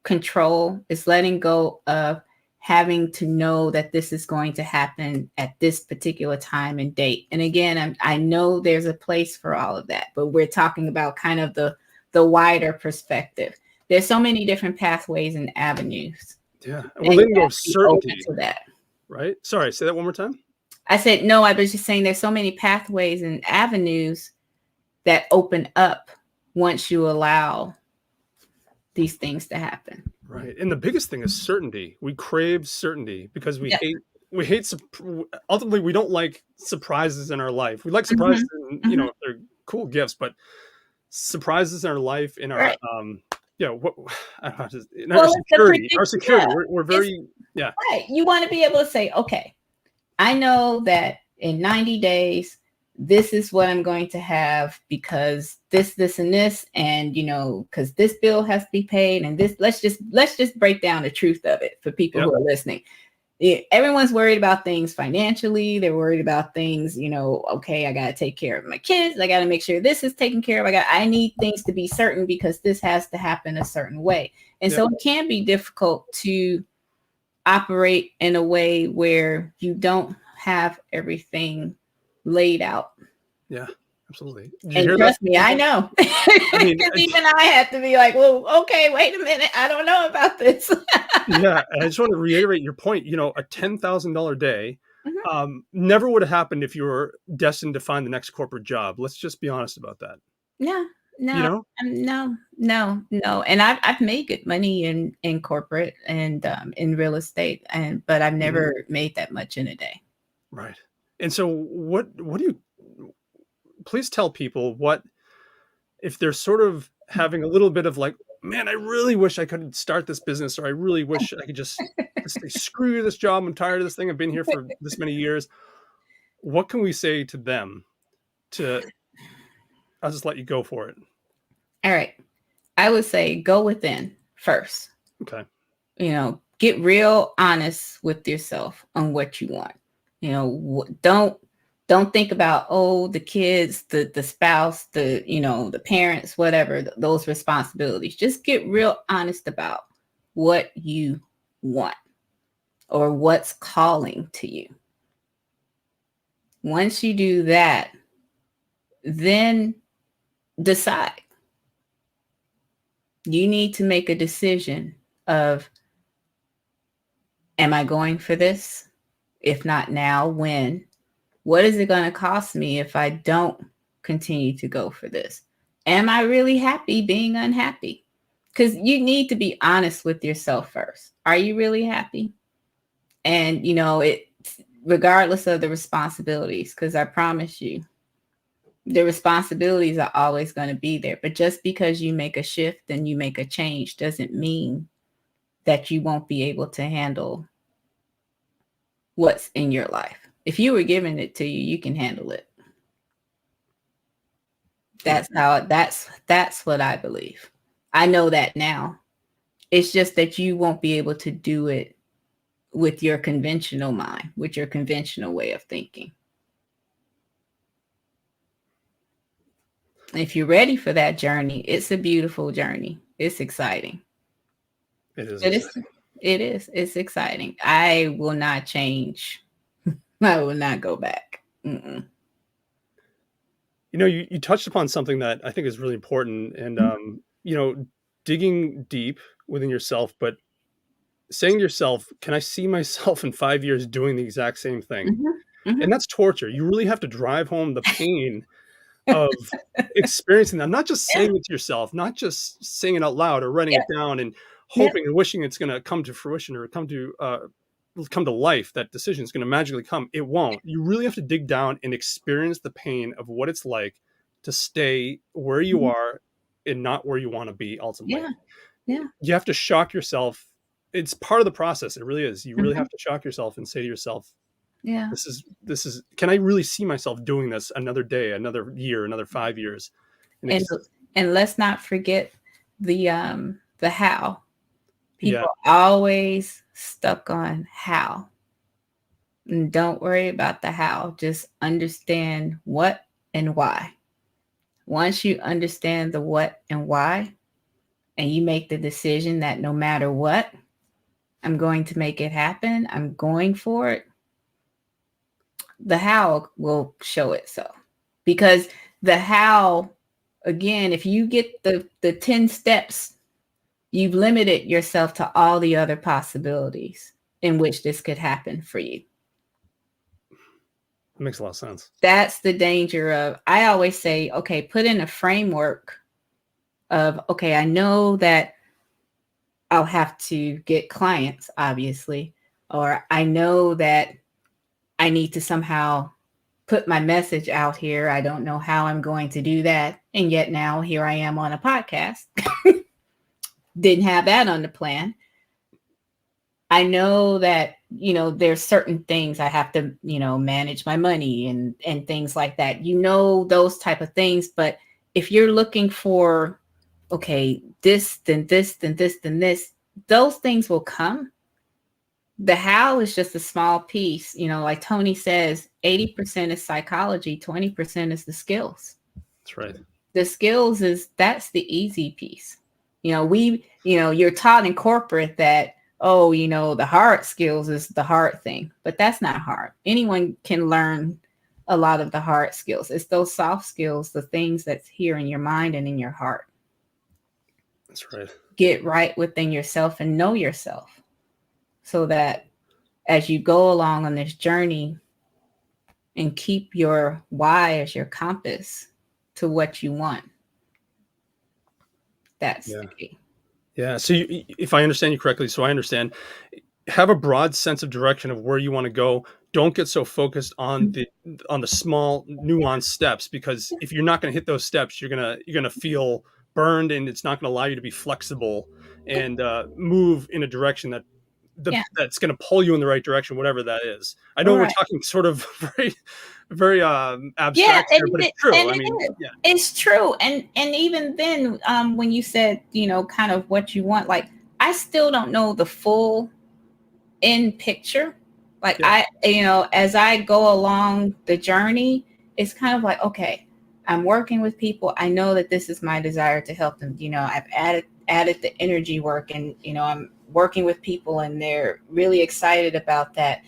control. It's letting go of having to know that this is going to happen at this particular time and date. And again, I know there's a place for all of that, but we're talking about kind of the wider perspective. There's so many different pathways and avenues. Yeah. Well, then go certainty to that. Right? Sorry, say that one more time. I said, no, I was just saying there's so many pathways and avenues that open up once you allow these things to happen. Right. And the biggest thing is certainty. We crave certainty because we hate, ultimately, we don't like surprises in our life. We like surprises, and, if they're cool gifts, but surprises in our life, in our, our security, we're very, Right. You want to be able to say, okay, I know that in 90 days, this is what I'm going to have because this, and this, and, because this bill has to be paid, and this, let's just break down the truth of it for people who are listening. Everyone's worried about things financially. They're worried about things, okay, I got to take care of my kids. I got to make sure this is taken care of. I need things to be certain because this has to happen a certain way. And so it can be difficult to operate in a way where you don't have everything laid out. Yeah, absolutely. And trust me, I know. Because even I had to be like, well, okay, wait a minute. I don't know about this. Yeah. And I just want to reiterate your point. A $10,000 day never would have happened if you were destined to find the next corporate job. Let's just be honest about that. Yeah. No, no. And I've made good money in corporate and in real estate, but I've never made that much in a day. Right. And so what do you, please tell people if they're sort of having a little bit of like, man, I really wish I could start this business, or I really wish I could just say, screw this job. I'm tired of this thing. I've been here for this many years. What can we say to them I'll just let you go for it. All right. I would say go within first. Okay. Get real honest with yourself on what you want. Don't think about, the kids, the spouse, the parents, whatever, those responsibilities. Just get real honest about what you want or what's calling to you. Once you do that, then decide. You need to make a decision of, am I going for this? If not now, when? What is it going to cost me if I don't continue to go for this? Am I really happy being unhappy? Because you need to be honest with yourself first. Are you really happy? And, regardless of the responsibilities, because I promise you, the responsibilities are always going to be there. But just because you make a shift and you make a change doesn't mean that you won't be able to handle what's in your life. If you were giving it to you, you can handle it. That's what I believe. I know that now. It's just that you won't be able to do it with your conventional mind, with your conventional way of thinking. If you're ready for that journey, it's a beautiful journey. It's exciting. It is. It is. It's exciting. I will not change. I will not go back. Mm-mm. You touched upon something that I think is really important, and digging deep within yourself, but saying to yourself, can I see myself in 5 years doing the exact same thing? And that's torture. You really have to drive home the pain of experiencing that, not just Yeah. saying it to yourself, not just saying it out loud or writing Yeah. it down and Yeah. hoping and wishing it's going to come to fruition or come to life. That decision is going to magically come. It won't. You really have to dig down and experience the pain of what it's like to stay where you Mhm. are and not where you want to be ultimately. Yeah. Yeah. You have to shock yourself. It's part of the process. It really is. You really Mhm. have to shock yourself and say to yourself, Yeah. this is can I really see myself doing this another day, another year, another 5 years? And And let's not forget the how. yeah, People always stuck on how. And don't worry about the how. Just understand what and why. Once you understand the what and why, and you make the decision that no matter what, I'm going to make it happen, I'm going for it, the how will show itself. Because the how, again, if you get the 10 steps, you've limited yourself to all the other possibilities in which this could happen for you. it makes a lot of sense. That's the danger of, I always say, okay, put in a framework of, okay, I know that I'll have to get clients, obviously, or I know that I need to somehow put my message out here. I don't know how I'm going to do that. And yet now here I am on a podcast. Didn't have that on the plan. I know that, there's certain things I have to, manage my money and things like that. Those type of things. But if you're looking for, okay, this, then this, then this, then this, those things will come. The how is just a small piece. Like Tony says, 80% is psychology, 20% is the skills. That's right. The skills that's the easy piece. You're taught in corporate that, the hard skills is the hard thing, but that's not hard. Anyone can learn a lot of the hard skills. It's those soft skills, the things that's here in your mind and in your heart. That's right. Get right within yourself and know yourself so that as you go along on this journey and keep your why as your compass to what you want. That's the key. Yeah. So if I understand you correctly, so I understand, have a broad sense of direction of where you want to go. Don't get so focused on the small nuanced steps, because if you're not going to hit those steps, you're gonna feel burned, and it's not going to allow you to be flexible and move in a direction that's going to pull you in the right direction, whatever that is. I know we're talking sort of very, very abstract here, but it's true. I mean, yeah, it's true. And even then, when you said, kind of what you want, like, I still don't know the full end picture. Like, as I go along the journey, it's kind of like, okay, I'm working with people. I know that this is my desire to help them. I've added the energy work, and, I'm working with people and they're really excited about that.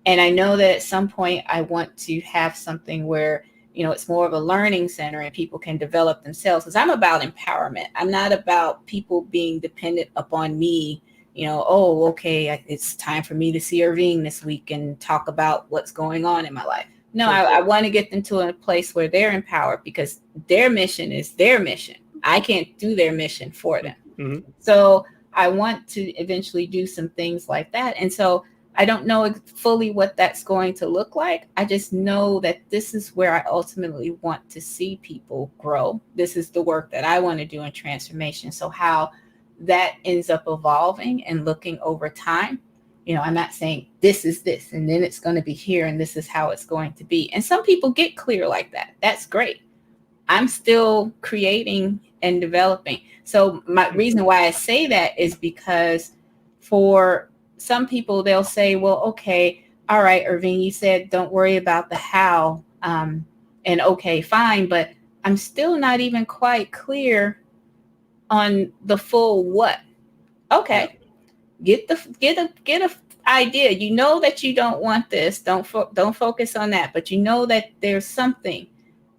And I know that at some point I want to have something where, it's more of a learning center and people can develop themselves, because I'm about empowerment. I'm not about people being dependent upon me. Okay, it's time for me to see Ervine this week and talk about what's going on in my life. No, I want to get them to a place where they're empowered, because their mission is their mission. I can't do their mission for them. Mm-hmm. So I want to eventually do some things like that. And so I don't know fully what that's going to look like. I just know that this is where I ultimately want to see people grow. This is the work that I want to do in transformation. So how that ends up evolving and looking over time, I'm not saying this is this and then it's going to be here and this is how it's going to be. And some people get clear like that. That's great. I'm still creating and developing. So my reason why I say that is because for some people, they'll say, well, okay, all right, Ervine, you said don't worry about the how, and okay, fine, but I'm still not even quite clear on the full what. Okay, get a idea. You know that you don't want this. Don't focus on that, but you know that there's something.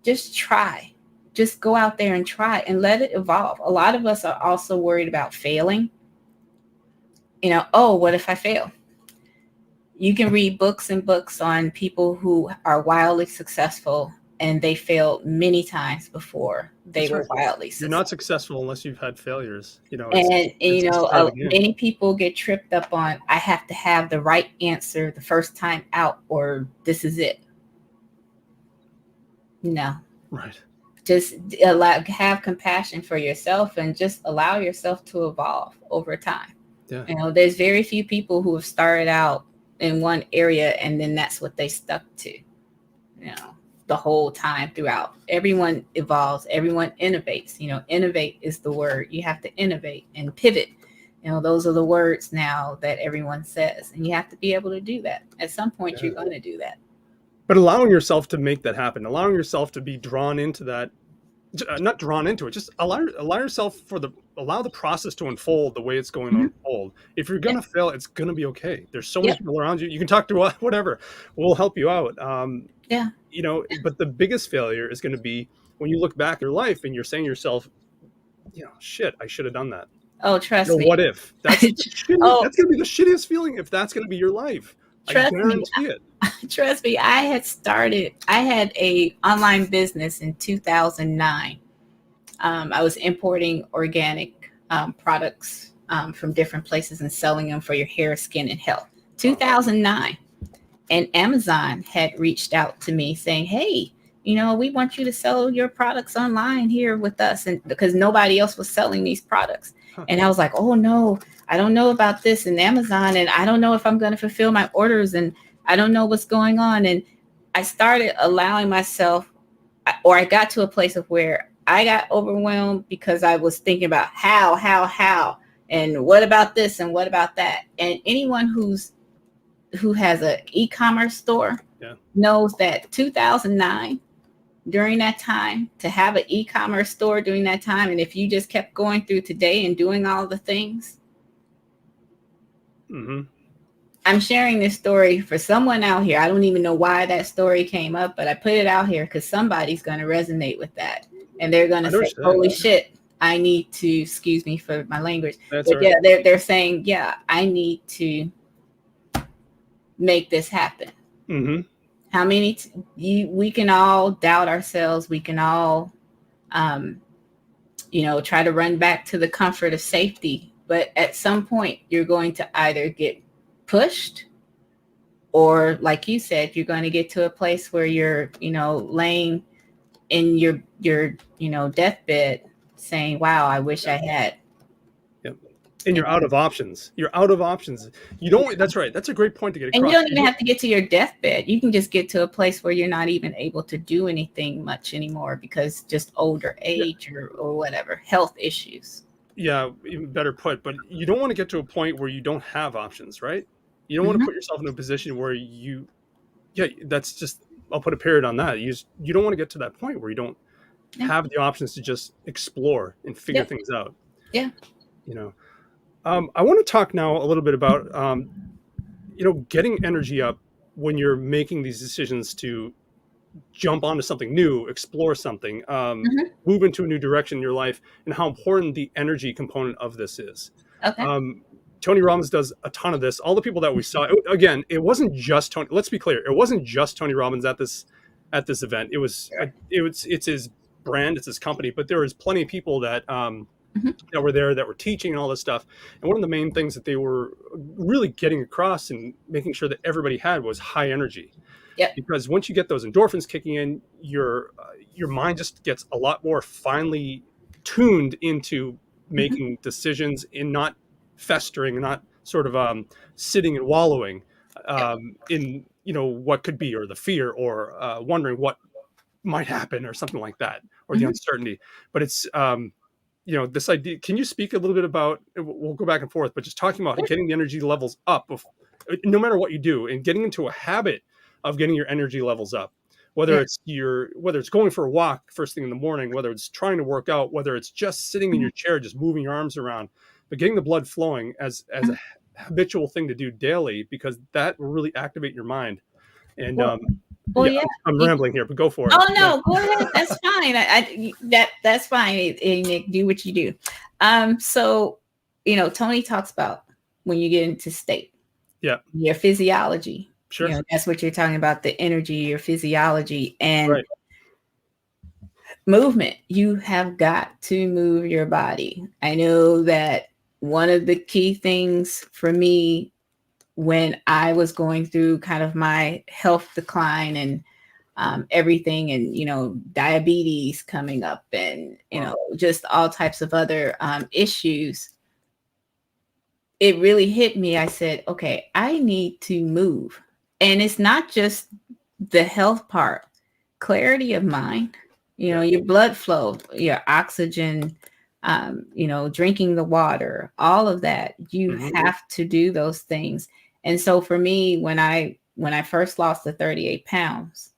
Just try. Just go out there and try and let it evolve. A lot of us are also worried about failing. Oh, what if I fail? You can read books and books on people who are wildly successful, and they failed many times before they were wildly You're successful. not successful unless you've had failures. And many people get tripped up on, I have to have the right answer the first time out, or this is it. No. Right. Just have compassion for yourself and just allow yourself to evolve over time. Yeah. There's very few people who have started out in one area and then that's what they stuck to, the whole time throughout. Everyone evolves, everyone innovates. Innovate is the word. You have to innovate and pivot. Those are the words now that everyone says, and you have to be able to do that. At some point, you're going to do that. But allowing yourself to make that happen, allowing yourself to be drawn into that, not drawn into it, just allow yourself allow the process to unfold the way it's going to unfold. If you're going to fail, it's going to be okay. There's so many people around you. You can talk to whatever. We'll help you out. But the biggest failure is going to be when you look back at your life and you're saying to yourself, shit, I should have done that. Oh, trust me. What if? That's that's going to be the shittiest feeling if that's going to be your life. Trust I guarantee it. Trust me, I had a online business in 2009. I was importing organic products from different places and selling them for your hair, skin, and health. 2009. And Amazon had reached out to me saying, hey, we want you to sell your products online here with us. And because nobody else was selling these products. And I was like, oh no, I don't know about this and Amazon. And I don't know if I'm going to fulfill my orders. And I don't know what's going on. And I started allowing myself, or I got to a place of where I got overwhelmed because I was thinking about how, and what about this and what about that. And anyone who has an e-commerce store knows that 2009, during that time, to have an e-commerce store during that time, and if you just kept going through today and doing all the things. I'm sharing this story for someone out here. I don't even know why that story came up, but I put it out here because somebody's going to resonate with that. And they're going to say, holy shit, I need to, excuse me for my language. That's but yeah, they're saying, I need to make this happen. How many, we can all doubt ourselves. We can all, try to run back to the comfort of safety. But at some point, you're going to either get pushed, or like you said, you're going to get to a place where you're, laying in your deathbed saying, wow, I wish I had. And you're out of options. You don't, that's right. That's a great point to get across. And you don't even have to get to your deathbed. You can just get to a place where you're not even able to do anything much anymore because just older age or whatever, health issues. Yeah, even better put, but you don't want to get to a point where you don't have options, right? You don't want to put yourself in a position where that's just, I'll put a period on that. You don't want to get to that point where you don't have the options to just explore and figure things out. Yeah. I want to talk now a little bit about, getting energy up when you're making these decisions to jump onto something new, explore something, move into a new direction in your life, and how important the energy component of this is. Okay. Tony Robbins does a ton of this. All the people that we saw, again, it wasn't just Tony. Let's be clear, it wasn't just Tony Robbins at this event. It's his brand, it's his company, but there was plenty of people that that were there that were teaching and all this stuff. And one of the main things that they were really getting across and making sure that everybody had was high energy. Yep. Because once you get those endorphins kicking in, your mind just gets a lot more finely tuned into making decisions and not festering and not sort of sitting and wallowing in what could be, or the fear, or wondering what might happen or something like that, or the uncertainty. But it's this idea. Can you speak a little bit about, we'll go back and forth, but just talking about getting the energy levels up no matter what you do, and getting into a habit of getting your energy levels up, whether it's going for a walk first thing in the morning, whether it's trying to work out, whether it's just sitting in your chair, just moving your arms around, but getting the blood flowing as a habitual thing to do daily, because that will really activate your mind. And I'm rambling here, but go for it. Oh no, go ahead. That's fine. That's fine. Hey, Nick, do what you do. So Tony talks about when you get into state. Yeah. your physiology. Sure. That's what you're talking about, the energy, your physiology, and Right. movement. You have got to move your body. I know that one of the key things for me when I was going through kind of my health decline and everything, and diabetes coming up, and just all types of other issues, it really hit me. I said, okay, I need to move. And it's not just the health part, clarity of mind, your blood flow, your oxygen, drinking the water, all of that. You have to do those things. And so for me, when I first lost the 38 pounds,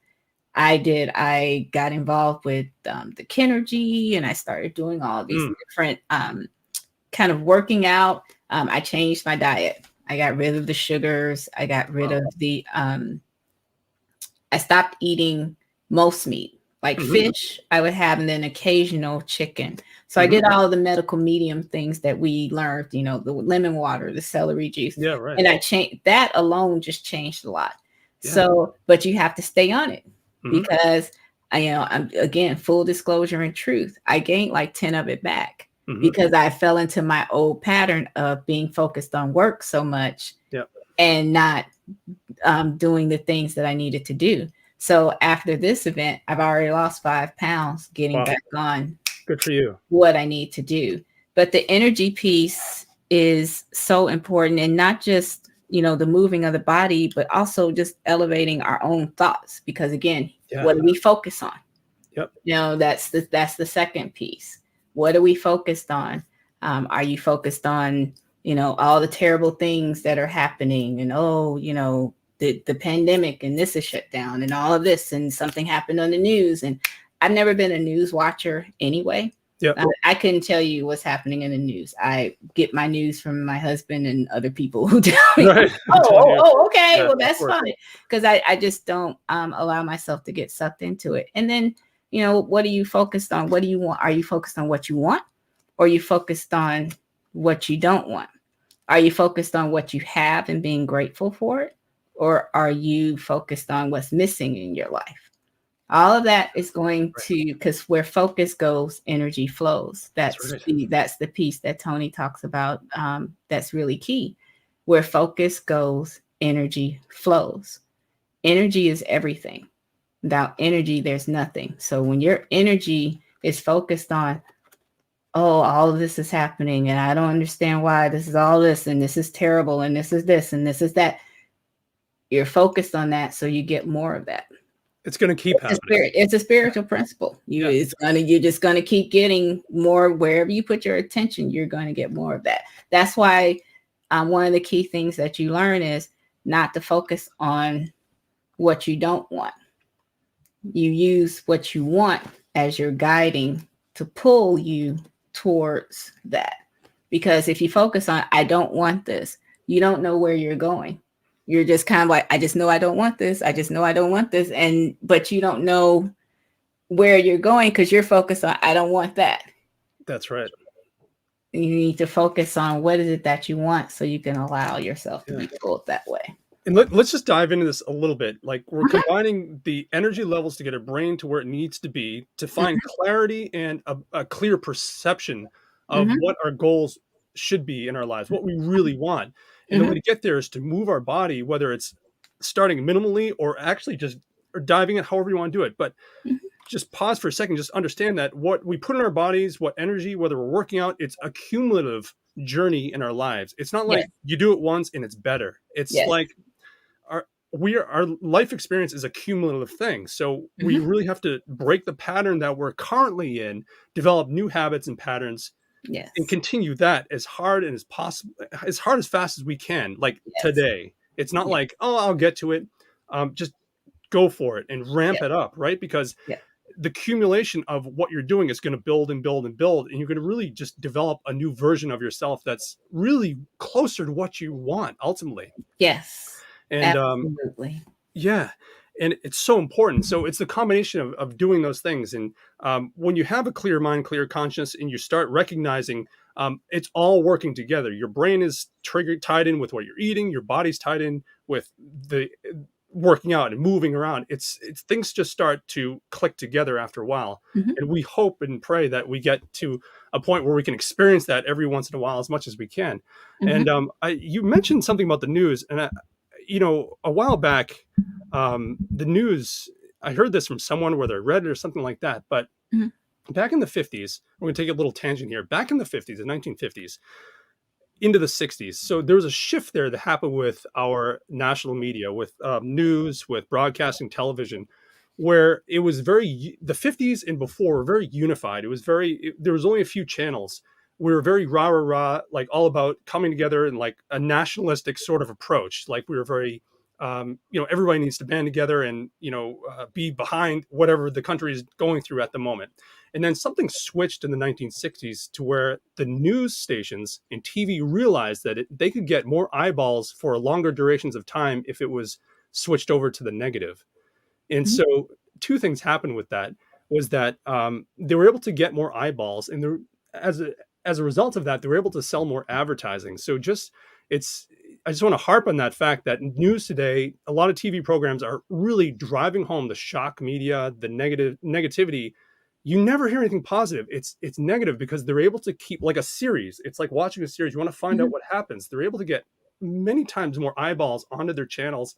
I got involved with the Kinergy, and I started doing all these different kind of working out. I changed my diet. I got rid of the sugars. I got rid of the, I stopped eating most meat, like fish I would have, and then occasional chicken. So I did all of the medical medium things that we learned, the lemon water, the celery juice. Yeah, right. And I changed that alone, just changed a lot. Yeah. So, but you have to stay on it because I'm, again, full disclosure and truth, I gained like 10 of it back. Because I fell into my old pattern of being focused on work so much and not doing the things that I needed to do. So after this event, I've already lost 5 pounds, getting back on good for you, what I need to do. But the energy piece is so important, and not just, the moving of the body, but also just elevating our own thoughts. Because again, what do we focus on? That's the second piece. What are we focused on? Are you focused on, all the terrible things that are happening, and the pandemic, and this is shut down, and all of this, and something happened on the news? And I've never been a news watcher anyway. I couldn't tell you what's happening in the news. I get my news from my husband and other people who tell me, okay, well, that's fine. Because I just don't allow myself to get sucked into it. And then, what are you focused on? What do you want? Are you focused on what you want? Or are you focused on what you don't want? Are you focused on what you have and being grateful for it? Or are you focused on what's missing in your life? All of that is going to, because where focus goes, energy flows. That's the piece that Tony talks about. That's really key. Where focus goes, energy flows. Energy is everything. Without energy, there's nothing. So when your energy is focused on, all of this is happening, and I don't understand why this is all this, and this is terrible, and this is this, and this is that, you're focused on that, so you get more of that. It's going to keep happening. It's a spiritual principle. You're just going to keep getting more. Wherever you put your attention, you're going to get more of that. That's why one of the key things that you learn is not to focus on what you don't want. You use what you want as your guiding to pull you towards that. Because if you focus on, I don't want this, you don't know where you're going. You're just kind of like, I just know I don't want this. I just know I don't want this. But you don't know where you're going because you're focused on, I don't want that. That's right. You need to focus on what is it that you want so you can allow yourself to be pulled that way. And let's just dive into this a little bit. Like, we're combining the energy levels to get a brain to where it needs to be, to find clarity and a clear perception of what our goals should be in our lives, what we really want. And the way to get there is to move our body, whether it's starting minimally or actually just diving in, however you want to do it. But just pause for a second, just understand that what we put in our bodies, what energy, whether we're working out, it's a cumulative journey in our lives. It's not like you do it once and it's better. It's like our life experience is a cumulative thing. So we really have to break the pattern that we're currently in, develop new habits and patterns, and continue that as hard and as possible, as fast as we can. Like today, it's not like, I'll get to it. Just go for it and ramp it up, right? Because the accumulation of what you're doing is going to build and build and build, and you're going to really just develop a new version of yourself that's really closer to what you want ultimately. Yes. And absolutely. And it's so important. So it's the combination of doing those things. And when you have a clear mind, clear conscience, and you start recognizing It's all working together. Your brain is tied in with what you're eating. Your body's tied in with the working out and moving around. It's things just start to click together after a while. Mhm. And we hope and pray that we get to a point where we can experience that every once in a while as much as we can. Mhm. And you mentioned something about the news, and a while back, the news. I heard this from someone, whether I read it or something like that. But Mhm. back in the 50s, we're going to take a little tangent here. Back in the 50s, the 1950s, into the 60s. So there was a shift there that happened with our national media, with news, with broadcasting television, where it was the 50s and before were very unified. It was there was only a few channels. We were very rah, rah, rah, like all about coming together and like a nationalistic sort of approach. Like we were very, everybody needs to band together and, be behind whatever the country is going through at the moment. And then something switched in the 1960s to where the news stations and TV realized that they could get more eyeballs for longer durations of time if it was switched over to the negative. And Mhm. so two things happened with that was that they were able to get more eyeballs, and as a result of that, they were able to sell more advertising. So it's I just want to harp on that fact that news today, a lot of TV programs are really driving home the shock media, the negativity. You never hear anything positive. It's negative because they're able to keep like a series. It's like watching a series. You want to find out Mhm. what happens. They're able to get many times more eyeballs onto their channels,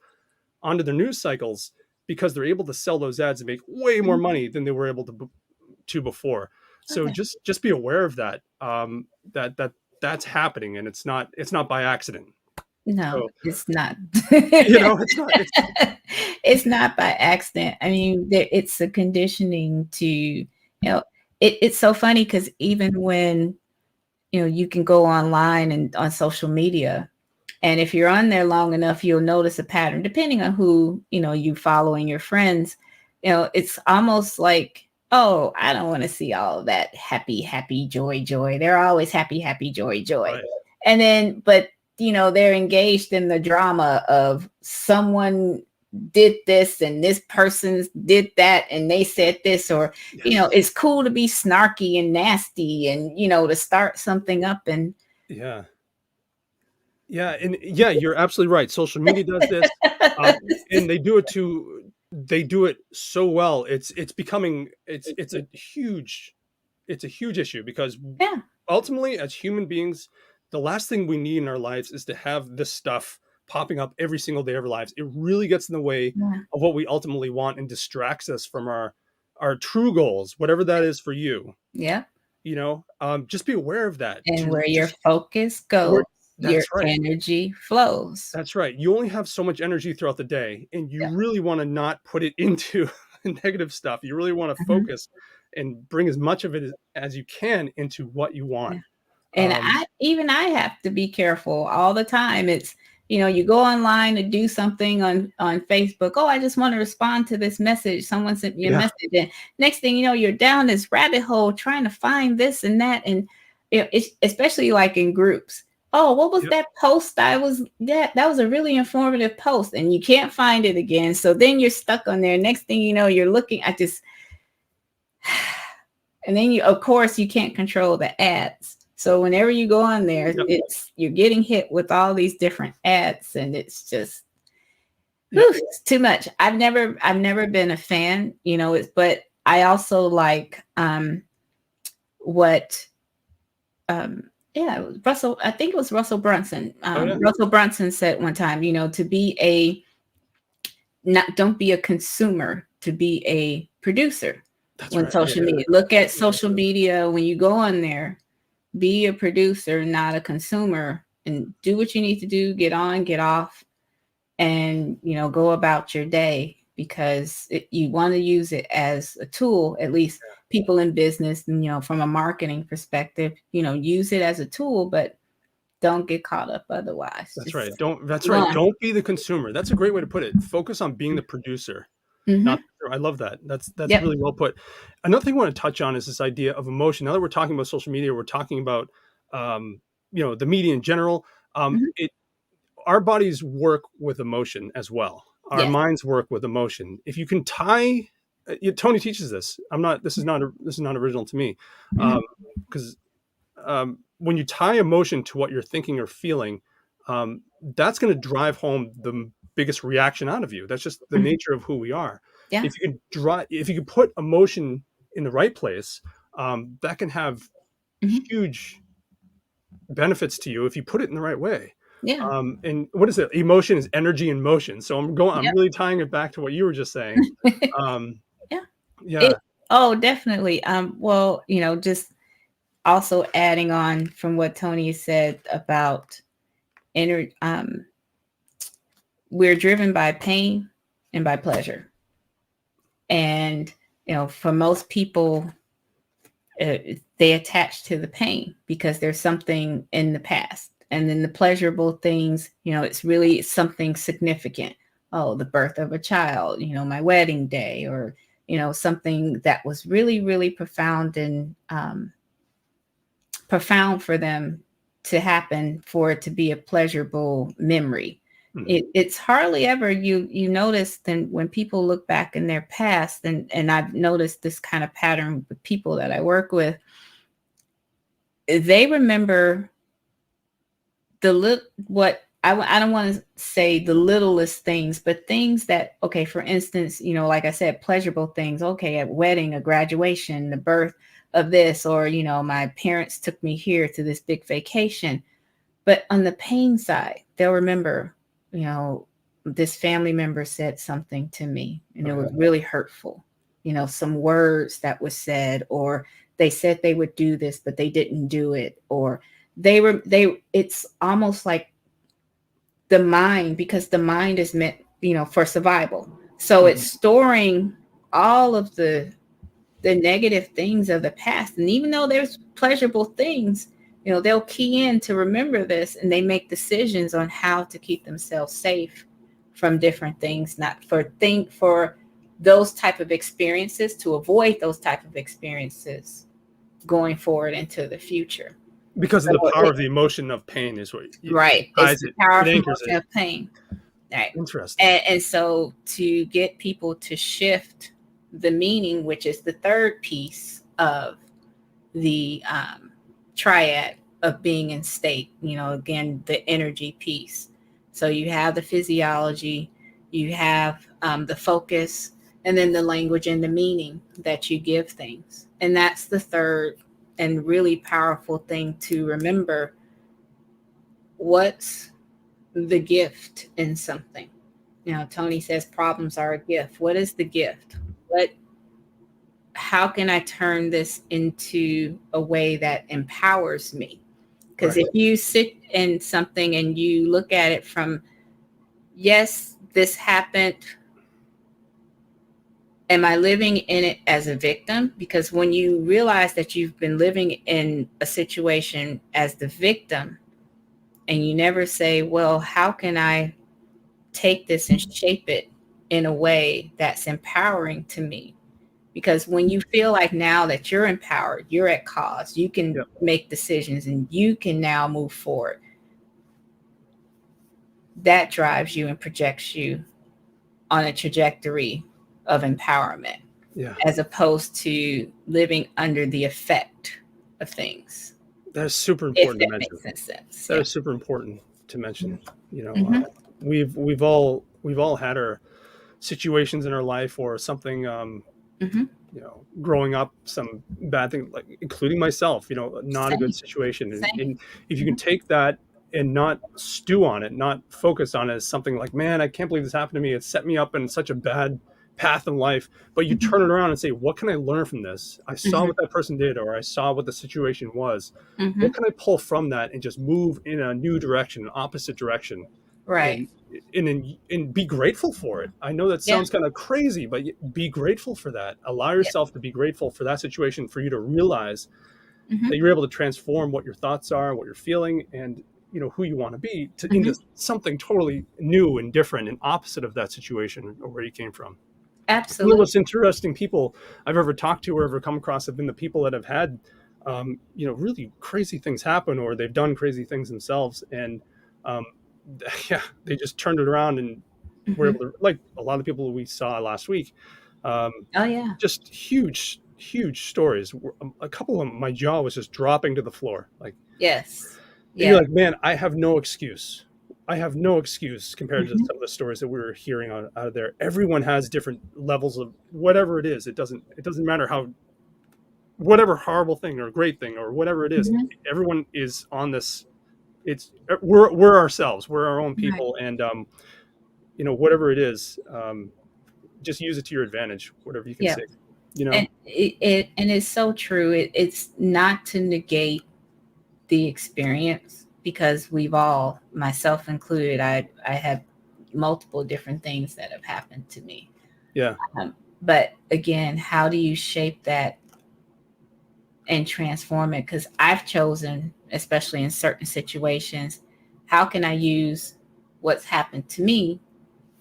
onto their news cycles, because they're able to sell those ads and make way more Mhm. money than they were able to before. So Okay. just be aware of that. That's happening, and it's not by accident. No, So it's not. it's not. It's not by accident. I mean, it's a conditioning to, it's so funny because even when, you can go online and on social media, and if you're on there long enough, you'll notice a pattern, depending on who, you follow and your friends. It's almost like, oh, I don't want to see all of that happy, happy, joy, joy. They're always happy, happy, joy, joy. Right. And then, but, they're engaged in the drama of someone did this and this person did that and they said this, or, Yes. it's cool to be snarky and nasty and, to start something up and Yeah. Yeah, and yeah, you're absolutely right. Social media does this, um, and they do it so well. It's becoming it's a huge issue because yeah. ultimately, as human beings, the last thing we need in our lives is to have this stuff popping up every single day of our lives. It really gets in the way Yeah. of what we ultimately want and distracts us from our true goals, whatever that is for you. Yeah. Just be aware of that. And To where your just focus where goes, your That's right. energy flows. That's right. You only have so much energy throughout the day, and you Yeah. really want to not put it into negative stuff. You really want to Mhm. focus and bring as much of it as you can into what you Yeah. want. And Um, I have to be careful all the time. It's, you go online to do something on Facebook. Oh, I just want to respond to this message. Someone sent me a yeah, message. And next thing you know, you're down this rabbit hole trying to find this and that. And it's especially like in groups. Oh, what was yep, that post? That was a really informative post, and you can't find it again. So then you're stuck on there. Next thing you know, you're looking at this. And then of course, you can't control the ads. So whenever you go on there, yep, you're getting hit with all these different ads, and it's just, yep. whew, it's too much. I've never been a fan, but I also like what yeah, it was Russell. I think it was Russell Brunson. Oh yeah, Russell Brunson said one time, to be a not don't be a consumer, to be a producer. that's When right. Yeah, social media, look at yeah, social media when you go on there, be a producer, not a consumer, and do what you need to do, get on, get off, and go about your day, because you want to use it as a tool. At least people in business, from a marketing perspective, use it as a tool, but don't get caught up otherwise. that's right. Just Don't That's move right. on. Don't be the consumer. That's a great way to put it. Focus on being the producer. Not Hmm. I love that. That's Yep. really well put. Another thing I want to touch on is this idea of emotion. Now that we're talking about social media, we're talking about the media in general. Hmm. Our bodies work with emotion as well. Our Yes. minds work with emotion. If you can tie, Tony teaches this. I'm not. This is not original to me, Hmm. because when you tie emotion to what you're thinking or feeling, that's going to drive home the biggest reaction out of you. That's just the Mhm. nature of who we are. Yeah. If you could put emotion in the right place, that can have Mhm. huge benefits to you if you put it in the right way. Yeah. And what is it? Emotion is energy in motion. So I'm Yep. really tying it back to what you were just saying. Um, Yeah. yeah. It oh, definitely. Well, just also adding on from what Tony said about inner we're driven by pain and by pleasure. And for most people, they attach to the pain because there's something in the past. And then the pleasurable things, it's really something significant. Oh, the birth of a child, my wedding day, or something that was really, really profound and profound for them to happen, for it to be a pleasurable memory. Mhm. It's hardly ever you notice then when people look back in their past, and I've noticed this kind of pattern with people that I work with. They remember the little what I don't want to say the littlest things, but things that, okay, for instance, like I said, pleasurable things. Okay, a wedding, a graduation, the birth of this, or my parents took me here to this big vacation. But on the pain side, they'll remember, this family member said something to me and it Oh, yeah. was really hurtful. Some words that was said, or they said they would do this, but they didn't do it, or it's almost like the mind, because the mind is meant, for survival. So it's Mhm. storing all of the negative things of the past. And even though there's pleasurable things, they'll key in to remember this, and they make decisions on how to keep themselves safe from different things, not for those type of experiences, to avoid those type of experiences going forward into the future. Because of So the power of the emotion of pain is what it right, it's ties the it. It powerful anchors emotion it. of pain. Right. Interesting. And so to get people to shift the meaning, which is the third piece of the triad of being in state, again, the energy piece. So you have the physiology, you have the focus, and then the language and the meaning that you give things. And that's the third and really powerful thing to remember. What's the gift in something? Tony says problems are a gift. What is the gift? How can I turn this into a way that empowers me? Because Right. if you sit in something and you look at it from, yes, this happened. Am I living in it as a victim? Because when you realize that you've been living in a situation as the victim, and you never say, well, how can I take this and shape it in a way that's empowering to me? Because when you feel like now that you're empowered, you're at cause, you can Yep. make decisions and you can now move forward. That drives you and projects you on a trajectory of empowerment, Yeah. as opposed to living under the effect of things. That is super If important to that mention. makes any sense. That Yeah. is super important to mention. Mm-hmm. We've all had our situations in our life or something. Mm-hmm. Growing up, some bad thing, like including myself. Not a good Same. situation. Same. And if you can Mm-hmm. take that and not stew on it, not focus on it as something like, man, I can't believe this happened to me. It set me up in such a bad path in life. But you Mm-hmm. turn it around and say, what can I learn from this? I saw Mm-hmm. what that person did, or I saw what the situation was. Mm-hmm. What can I pull from that and just move in a new direction, an opposite direction, Right. and and be grateful for it. I know that Yeah. sounds kind of crazy, but be grateful for that. Allow Yeah. yourself to be grateful for that situation, for you to realize Mm-hmm. that you're able to transform what your thoughts are, what you're feeling, and who you want to be Mm-hmm. into something totally new and different and opposite of that situation or where you came from. Some of the Absolutely. most interesting people I've ever talked to or ever come across have been the people that have had, really crazy things happen, or they've done crazy things themselves, and um, yeah, they just turned it around and were Mm-hmm. able to, like a lot of people we saw last week. Oh yeah. Just huge stories. A couple of them, my jaw was just dropping to the floor. Like, Yes. and you're Yeah. like, man, I have no excuse. I have no excuse compared to Hmm. some of the stories that we were hearing out of there. Everyone has different levels of whatever it is. It doesn't matter how, whatever horrible thing or great thing or whatever it is. Hmm. Everyone is on this. We're ourselves. We're our own Right. people, and whatever it is, just use it to your advantage. Whatever you can Yeah. say. You know. And it's so true. It's not to negate the experience, because we've all, myself included, I have multiple different things that have happened to me. Yeah. But again, how do you shape that and transform it? Because I've chosen, especially in certain situations, how can I use what's happened to me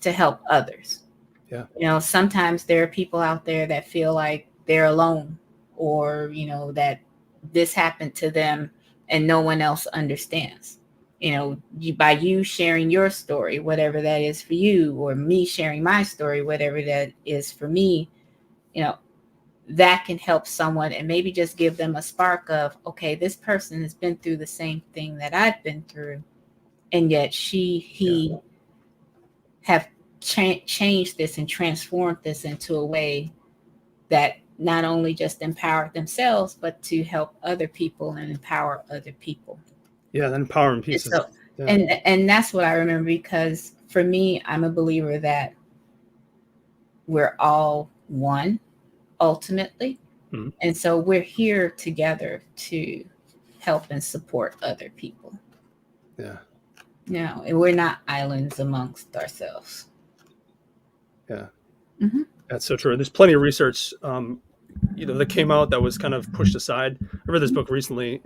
to help others? Yeah. Sometimes there are people out there that feel like they're alone, or, that this happened to them and no one else understands. By you sharing your story, whatever that is for you, or me sharing my story, whatever that is for me, you know, that can help someone and maybe just give them a spark of, okay, this person has been through the same thing that I've been through, and yet he have changed this and transformed this into a way that not only just empower themselves, but to help other people and empower other people. Yeah. That empowerment And piece is. so, Yeah. and that's what I remember, because for me, I'm a believer that we're all one ultimately. Mhm. And so we're here together to help and support other people. Yeah. And we're not islands amongst ourselves. Yeah. Hmm. That's so true. There's plenty of research, that came out that was kind of pushed aside. I read this book recently,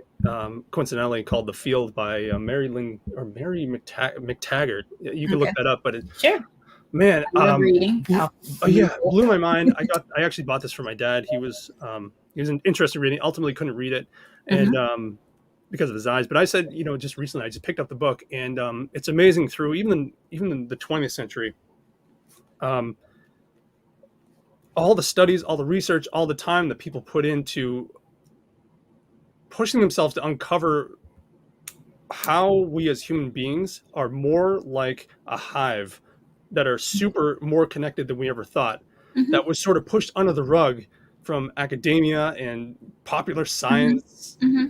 coincidentally, called "The Field" by Mary McTaggart. You can look Okay. that up, but Sure. man, I love reading. oh yeah, blew my mind. I actually bought this for my dad. He was interested in reading. Ultimately, couldn't read it, and Hmm. because of his eyes. But I said, just recently, I just picked up the book, and it's amazing through even in the 20th century. Um, all the studies, all the research, all the time that people put into pushing themselves to uncover how we as human beings are more like a hive that are super more connected than we ever thought. Hmm. That was sort of pushed under the rug from academia and popular Hmm. science. Hmm.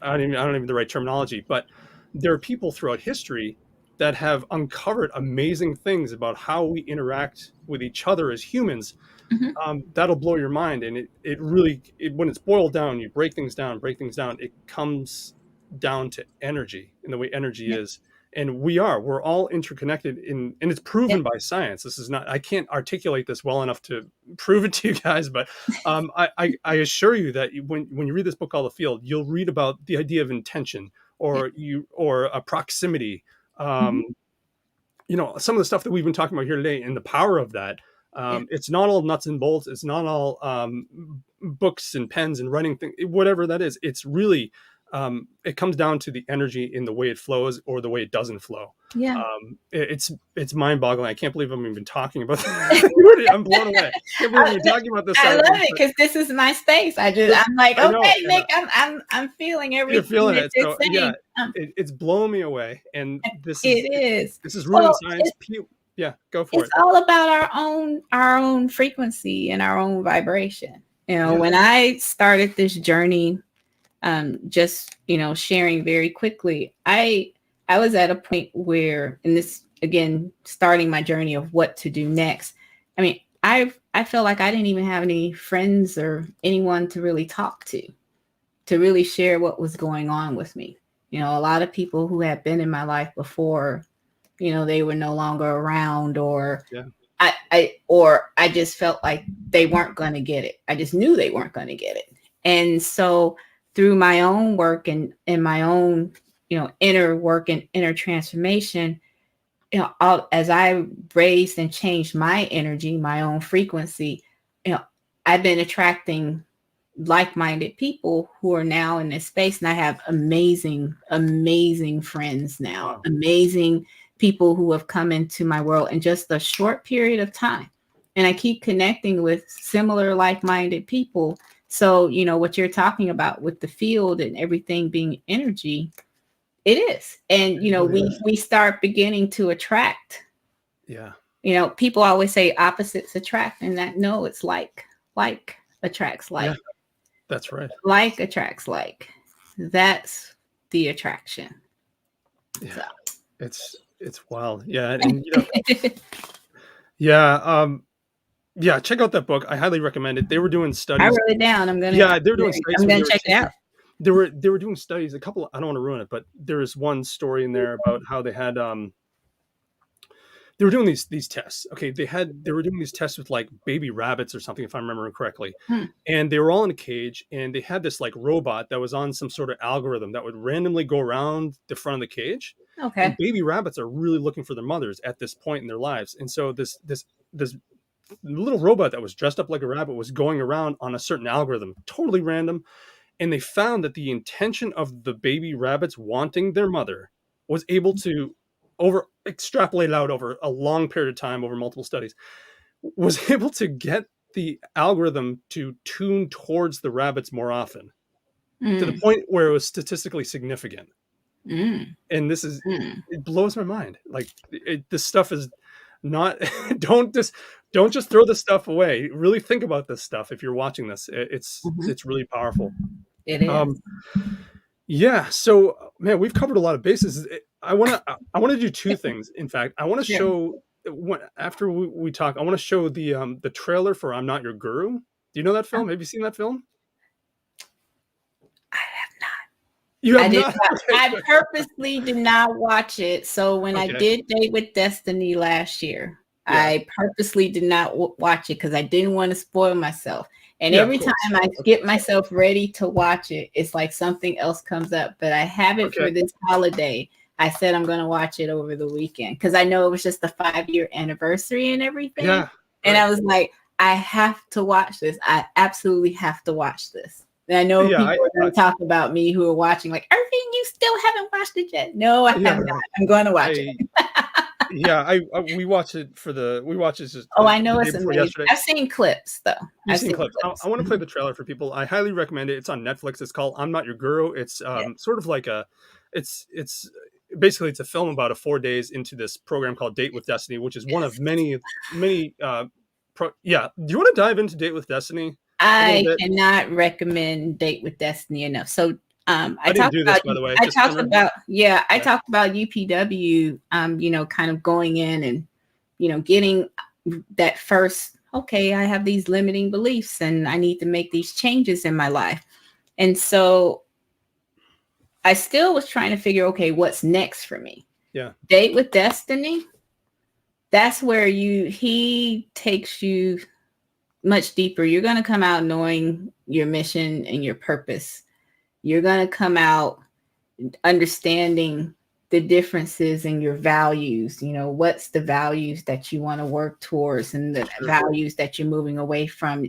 I don't even the right terminology, but there are people throughout history that have uncovered amazing things about how we interact with each other as humans. Hmm. That'll blow your mind. And it really, when it's boiled down, you break things down, it comes down to energy and the way energy Yeah. is. And we're all interconnected and it's Yeah. proven by science. This is not, I can't articulate this well enough to prove it to you guys, but I assure you that when you read this book called The Field, you'll read about the idea of intention Yeah. or a proximity. Hmm. Um, some of the stuff that we've been talking about here today and the power of that. Yeah. It's not all nuts and bolts. It's not all books and pens and writing thing, whatever that is. It's really, it comes down to the energy in the way it flows or the way it doesn't flow. Yeah. It's mind boggling. I can't believe I'm even talking about that. I'm blown away. I can't believe we're talking about this I side of love things, it, but because this is my space. I'm like, I know, okay, Nick, I'm feeling you're everything feeling that it. you're So yeah, saying. it's blowing me away. And this is, It is. this is rooted in Well, science. Yeah, go for it's it. all about our own frequency and our own vibration. Yeah. When I started this journey, just sharing very quickly, I was at a point where, and this again, starting my journey of what to do next. I mean, I felt like I didn't even have any friends or anyone to really talk to really share what was going on with me. A lot of people who had been in my life before, they were no longer around, or Yeah. I just felt like they weren't going to get it. I just knew they weren't going to get it. And so through my own work and in my own, inner work and inner transformation, as I raised and changed my energy, my own frequency, you know, I've been attracting like-minded people who are now in this space, and I have amazing friends now, Wow. amazing people who have come into my world in just a short period of time. and I keep connecting with similar like-minded people. So, what you're talking about with the field and everything being energy, it is. And, we start beginning to attract. Yeah. People always say opposites attract, and that, no, it's like attracts like. Yeah, that's right. Like attracts like. That's the attraction. Yeah. So. It's wild. Yeah. And, yeah, check out that book. I highly recommend it. They were doing studies. I wrote it down. They were doing studies. I'm gonna check it out. They were doing studies. A couple. I don't want to ruin it, but there is one story in there about how they had they were doing these tests. Okay, they were doing these tests with like baby rabbits or something, if I remember correctly. And they were all in a cage, and they had this like robot that was on some sort of algorithm that would randomly go around the front of the cage. Okay. And baby rabbits are really looking for their mothers at this point in their lives, and so this little robot that was dressed up like a rabbit was going around on a certain algorithm, totally random. And they found that the intention of the baby rabbits wanting their mother was able to extrapolate out over a long period of time, over multiple studies, was able to get the algorithm to tune towards the rabbits more often, to the point where it was statistically significant. And this is, it blows my mind. Like this stuff is not, don't just throw this stuff away. Really think about this stuff. If you're watching this, it's really powerful. It is. Yeah. So, man, we've covered a lot of bases. I want to do two things. In fact, I want to show after we talk. I want to show the trailer for "I'm Not Your Guru." Do you know that film? Have you seen that film? I have not. You have not? I purposely did not watch it. So when I did Date with Destiny last year, I purposely did not watch it because I didn't want to spoil myself. And every time I get myself ready to watch it, it's like something else comes up. But I have it for this holiday. I said I'm going to watch it over the weekend because I know it was just the 5-year anniversary and everything. Yeah, and I was like, I have to watch this. I absolutely have to watch this. And I know people are going to talk about me who are watching, like, Ervine, you still haven't watched it yet. No, I have not. I'm going to watch it. We watched it just. I know it's amazing. Yesterday. I've seen clips though. I've seen clips. I want to play the trailer for people. I highly recommend it. It's on Netflix. It's called "I'm Not Your Guru." It's sort of like it's basically it's a film about 4 days into this program called Date with Destiny, which is one of many. Do you want to dive into Date with Destiny? I cannot recommend Date with Destiny enough. So. I talked about UPW, kind of going in and, getting that first, I have these limiting beliefs and I need to make these changes in my life. And so I still was trying to figure, what's next for me? Yeah. Date with Destiny. That's where he takes you much deeper. You're going to come out knowing your mission and your purpose. You're going to come out understanding the differences in your values. What's the values that you want to work towards and the values that you're moving away from.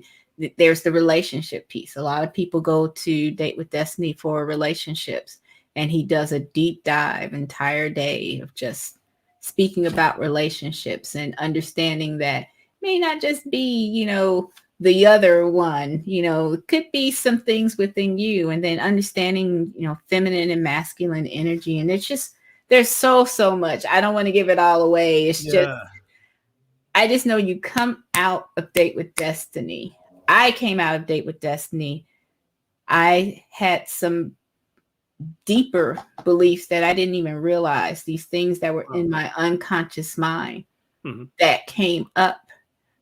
There's the relationship piece. A lot of people go to Date with Destiny for relationships, and he does a deep dive entire day of just speaking about relationships and understanding that may not just be, the other one, it could be some things within you, and then understanding, feminine and masculine energy. And it's just, there's so much. I don't want to give it all away. It's just, I just know you come out of Date with Destiny. I came out of Date with Destiny. I had some deeper beliefs that I didn't even realize, these things that were in my unconscious mind that came up.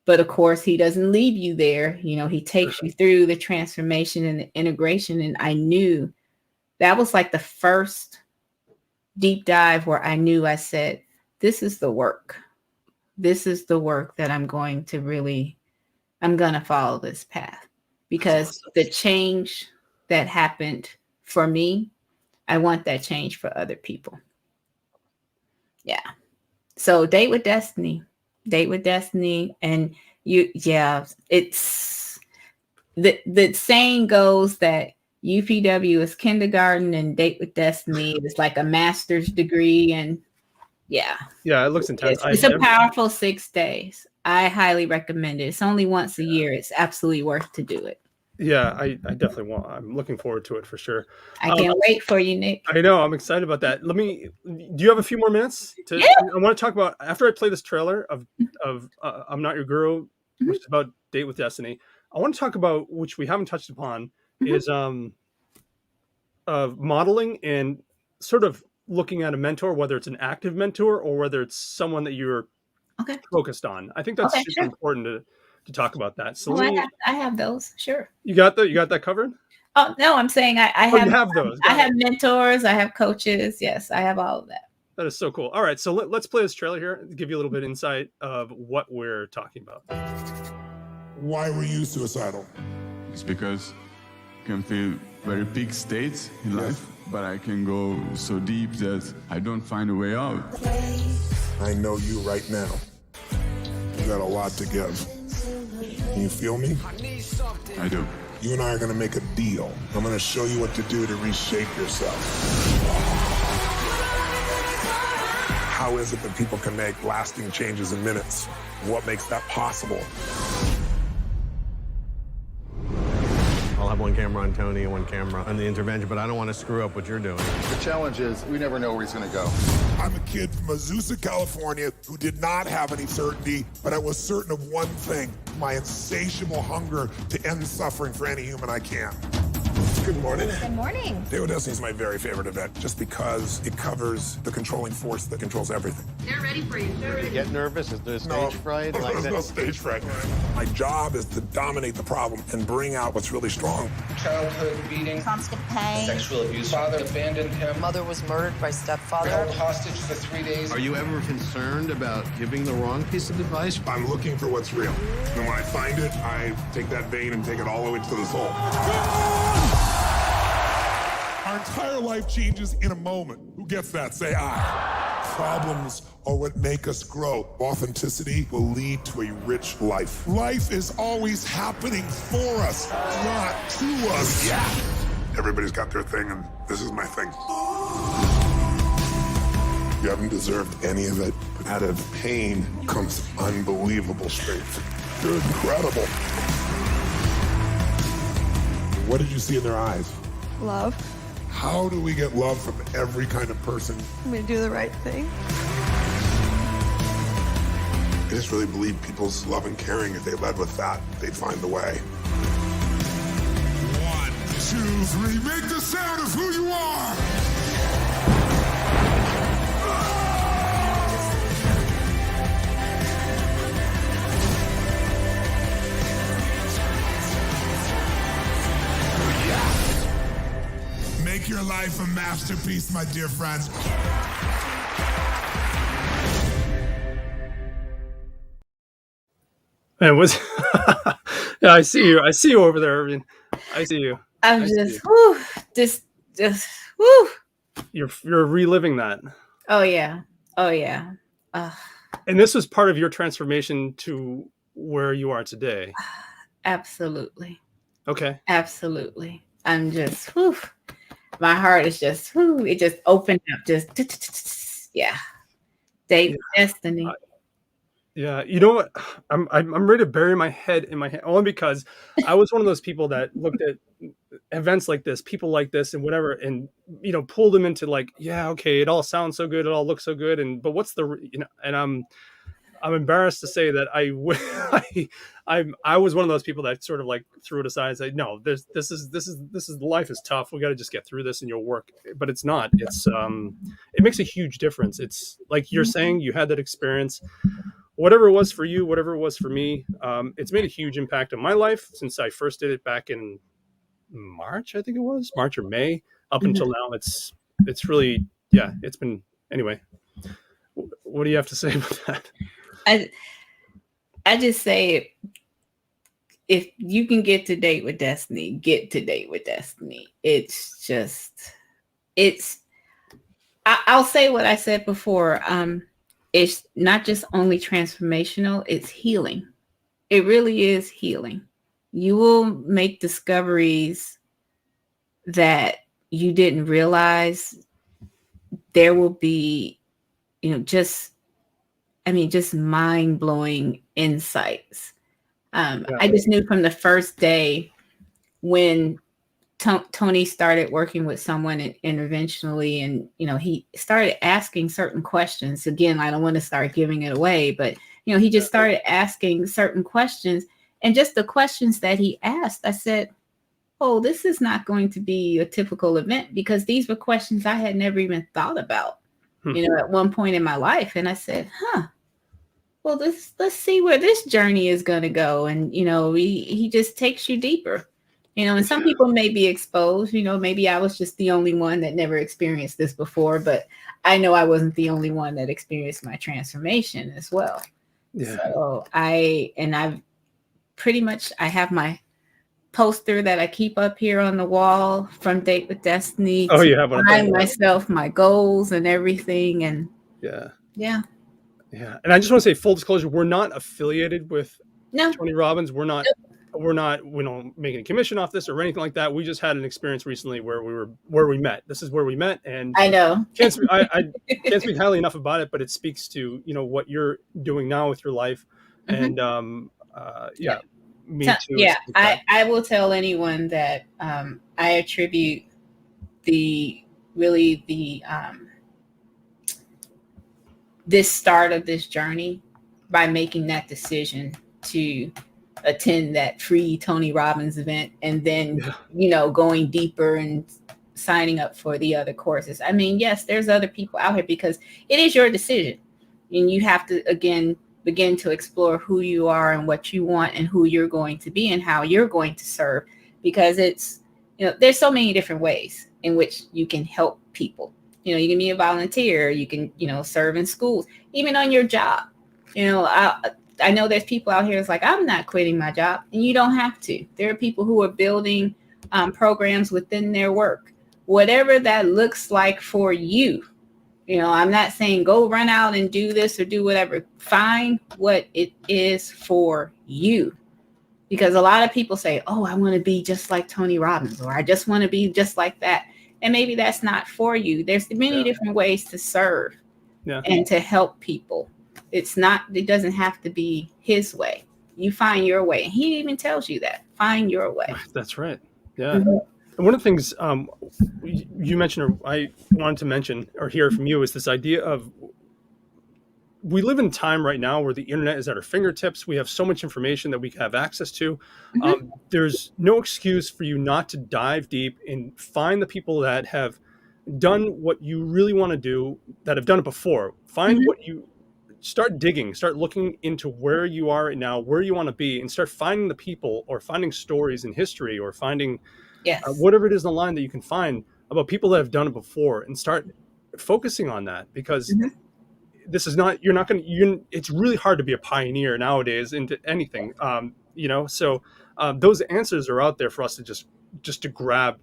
But of course, he doesn't leave you there. He takes you through the transformation and the integration. And I knew that was like the first deep dive where I said, this is the work. This is the work that I'm going to follow this path, because the change that happened for me, I want that change for other people. Yeah. So Date with Destiny. And it's the saying goes that UPW is kindergarten and Date with Destiny is like a master's degree. And it looks intense. It's a powerful 6 days. I highly recommend it. It's only once a year. It's absolutely worth to do it. Yeah, I definitely want. I'm looking forward to it for sure. I can't wait for you, Nick. I know. I'm excited about that. Do you have a few more minutes? Yeah. I want to talk about, after I play this trailer of I'm Not Your Guru, which is about Date with Destiny. I want to talk about, which we haven't touched upon, is modeling and sort of looking at a mentor, whether it's an active mentor or whether it's someone that you're focused on. I think that's super important to talk about that. So I have those. Sure. You got that covered? Oh no, I'm saying I have those. I have mentors. I have coaches. Yes, I have all of that. That is so cool. All right, so let's play this trailer here to give you a little bit of insight of what we're talking about. Why were you suicidal? It's because I can feel very big states in life, but I can go so deep that I don't find a way out. I know you right now. You got a lot to give. Can you feel me? I do. You and I are gonna make a deal. I'm gonna show you what to do to reshape yourself. How is it that people can make lasting changes in minutes? What makes that possible? I'll have one camera on Tony and one camera on the intervention, but I don't want to screw up what you're doing. The challenge is we never know where he's going to go. I'm a kid from Azusa, California, who did not have any certainty, but I was certain of one thing, my insatiable hunger to end suffering for any human I can. Good morning. Good morning. Date with Destiny is my very favorite event, just because it covers the controlling force that controls everything. They're ready for you. They're ready. Get nervous? Is there stage fright? Like There's no stage fright. My job is to dominate the problem and bring out what's really strong. Childhood beating, Constant pain. sexual abuse. Father abandoned him. Mother was murdered by stepfather. Held hostage for 3 days. Are you ever concerned about giving the wrong piece of advice? I'm looking for what's real. And when I find it, I take that vein and take it all the way to the soul. Our entire life changes in a moment. Who gets that? Say I. Problems are what make us grow. Authenticity will lead to a rich life. Life is always happening for us, not to us. Yeah. Everybody's got their thing, and this is my thing. You haven't deserved any of it, but out of pain comes unbelievable strength. You're incredible. What did you see in their eyes? Love. How do we get love from every kind of person? I'm gonna do the right thing. I just really believe people's love and caring, if they led with that, they'd find the way. 1, 2, 3, make the sound of who you are! Make your life a masterpiece, my dear friends. Man, yeah, I see you. I see you over there, Ervine. I see you. I'm just, whew. You're reliving that. Oh yeah. Oh yeah. And this was part of your transformation to where you are today. Absolutely. Okay. Absolutely. I'm just, whew. My heart is just, whew, it just opened up. Just, yeah. Date with Destiny. Yeah, you know what? I'm ready to bury my head in my hand, only because I was one of those people that looked at events like this, people like this, and whatever, and pulled them into like, yeah, okay, it all sounds so good, it all looks so good, but what's the And I'm embarrassed to say that I was one of those people that sort of like threw it aside and said, no, this is life is tough. We got to just get through this and you'll work. But it's not. It's it makes a huge difference. It's like you're saying, you had that experience. Whatever it was for you, whatever it was for me, it's made a huge impact on my life since I first did it back in March, I think it was March or May, up until now. It's really, yeah, it's been, anyway. What do you have to say about that? I just say, if you can get to Date with Destiny, get to Date with Destiny. It's just, I'll say what I said before. It's not just only transformational, it's healing. It really is healing. You will make discoveries that you didn't realize. There will be, just I mean, just mind-blowing insights. Yeah. I just knew from the first day when Tony started working with someone interventionally, and he started asking certain questions. Again, I don't want to start giving it away, but he just started asking certain questions, and just the questions that he asked, I said, oh, this is not going to be a typical event, because these were questions I had never even thought about, at one point in my life. And I said, well, let's see where this journey is going to go. And, he just takes you deeper, and some people may be exposed, maybe I was just the only one that never experienced this before, but I know I wasn't the only one that experienced my transformation as well. Yeah. So I have my poster that I keep up here on the wall from Date with Destiny. Oh, you have one. Remind myself my goals and everything. And yeah. And I just want to say, full disclosure, we're not affiliated with Tony Robbins. We don't make any commission off this or anything like that. We just had an experience recently where we met. This is where we met, and I know I can't speak highly enough about it, but it speaks to what you're doing now with your life, and me too. Yeah, I will tell anyone that I attribute this start of this journey by making that decision to attend that free Tony Robbins event, and then going deeper and signing up for the other courses. I mean, yes, there's other people out here, because it is your decision, and you have to again begin to explore who you are and what you want and who you're going to be and how you're going to serve, because it's there's so many different ways in which you can help people. You can be a volunteer, you can serve in schools, even on your job. I know there's people out here that's like, I'm not quitting my job, and you don't have to. There are people who are building programs within their work, whatever that looks like for you. I'm not saying go run out and do this or do whatever. Find what it is for you. Because a lot of people say, oh, I want to be just like Tony Robbins, or I just want to be just like that. And maybe that's not for you. There's many different ways to serve and to help people. It doesn't have to be his way. You find your way. And he even tells you that. Find your way. That's right. Yeah. Mm-hmm. And one of the things you mentioned, or I wanted to mention or hear from you, is this idea of, we live in a time right now where the internet is at our fingertips. We have so much information that we have access to. Mm-hmm. There's no excuse for you not to dive deep and find the people that have done what you really want to do, that have done it before. Find what you start digging, start looking into where you are right now, where you want to be, and start finding the people, or finding stories in history, or finding whatever it is online that you can find about people that have done it before, and start focusing on that, because this is not, it's really hard to be a pioneer nowadays into anything, so those answers are out there for us to just to grab,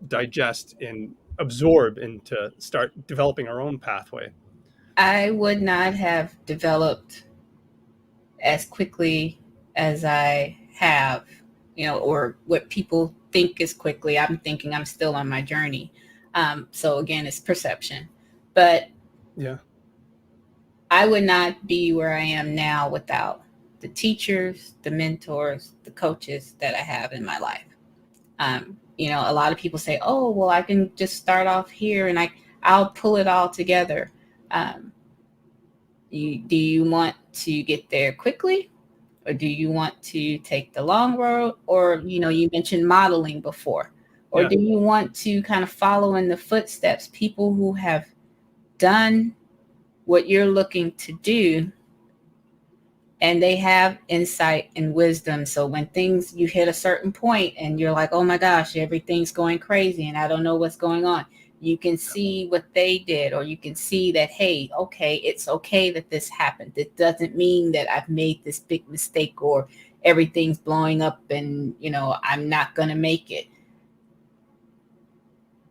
digest, and absorb, and to start developing our own pathway. I would not have developed as quickly as I have, or what people think is quickly. I'm thinking I'm still on my journey. So again, it's perception. But I would not be where I am now without the teachers, the mentors, the coaches that I have in my life. A lot of people say, oh, well, I can just start off here and I'll pull it all together. Do you want to get there quickly, or do you want to take the long road? Or, you mentioned modeling before, or do you want to kind of follow in the footsteps, people who have done what you're looking to do, and they have insight and wisdom. So when you hit a certain point and you're like, oh my gosh, everything's going crazy and I don't know what's going on, you can see what they did, or you can see that, hey, okay, it's okay that this happened. It doesn't mean that I've made this big mistake, or everything's blowing up and, I'm not going to make it.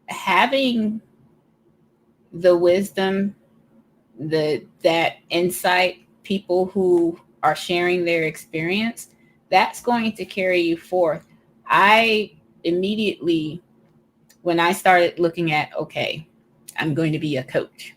Having the wisdom, that insight, people who are sharing their experience, that's going to carry you forth. I immediately, when I started looking at, okay, I'm going to be a coach,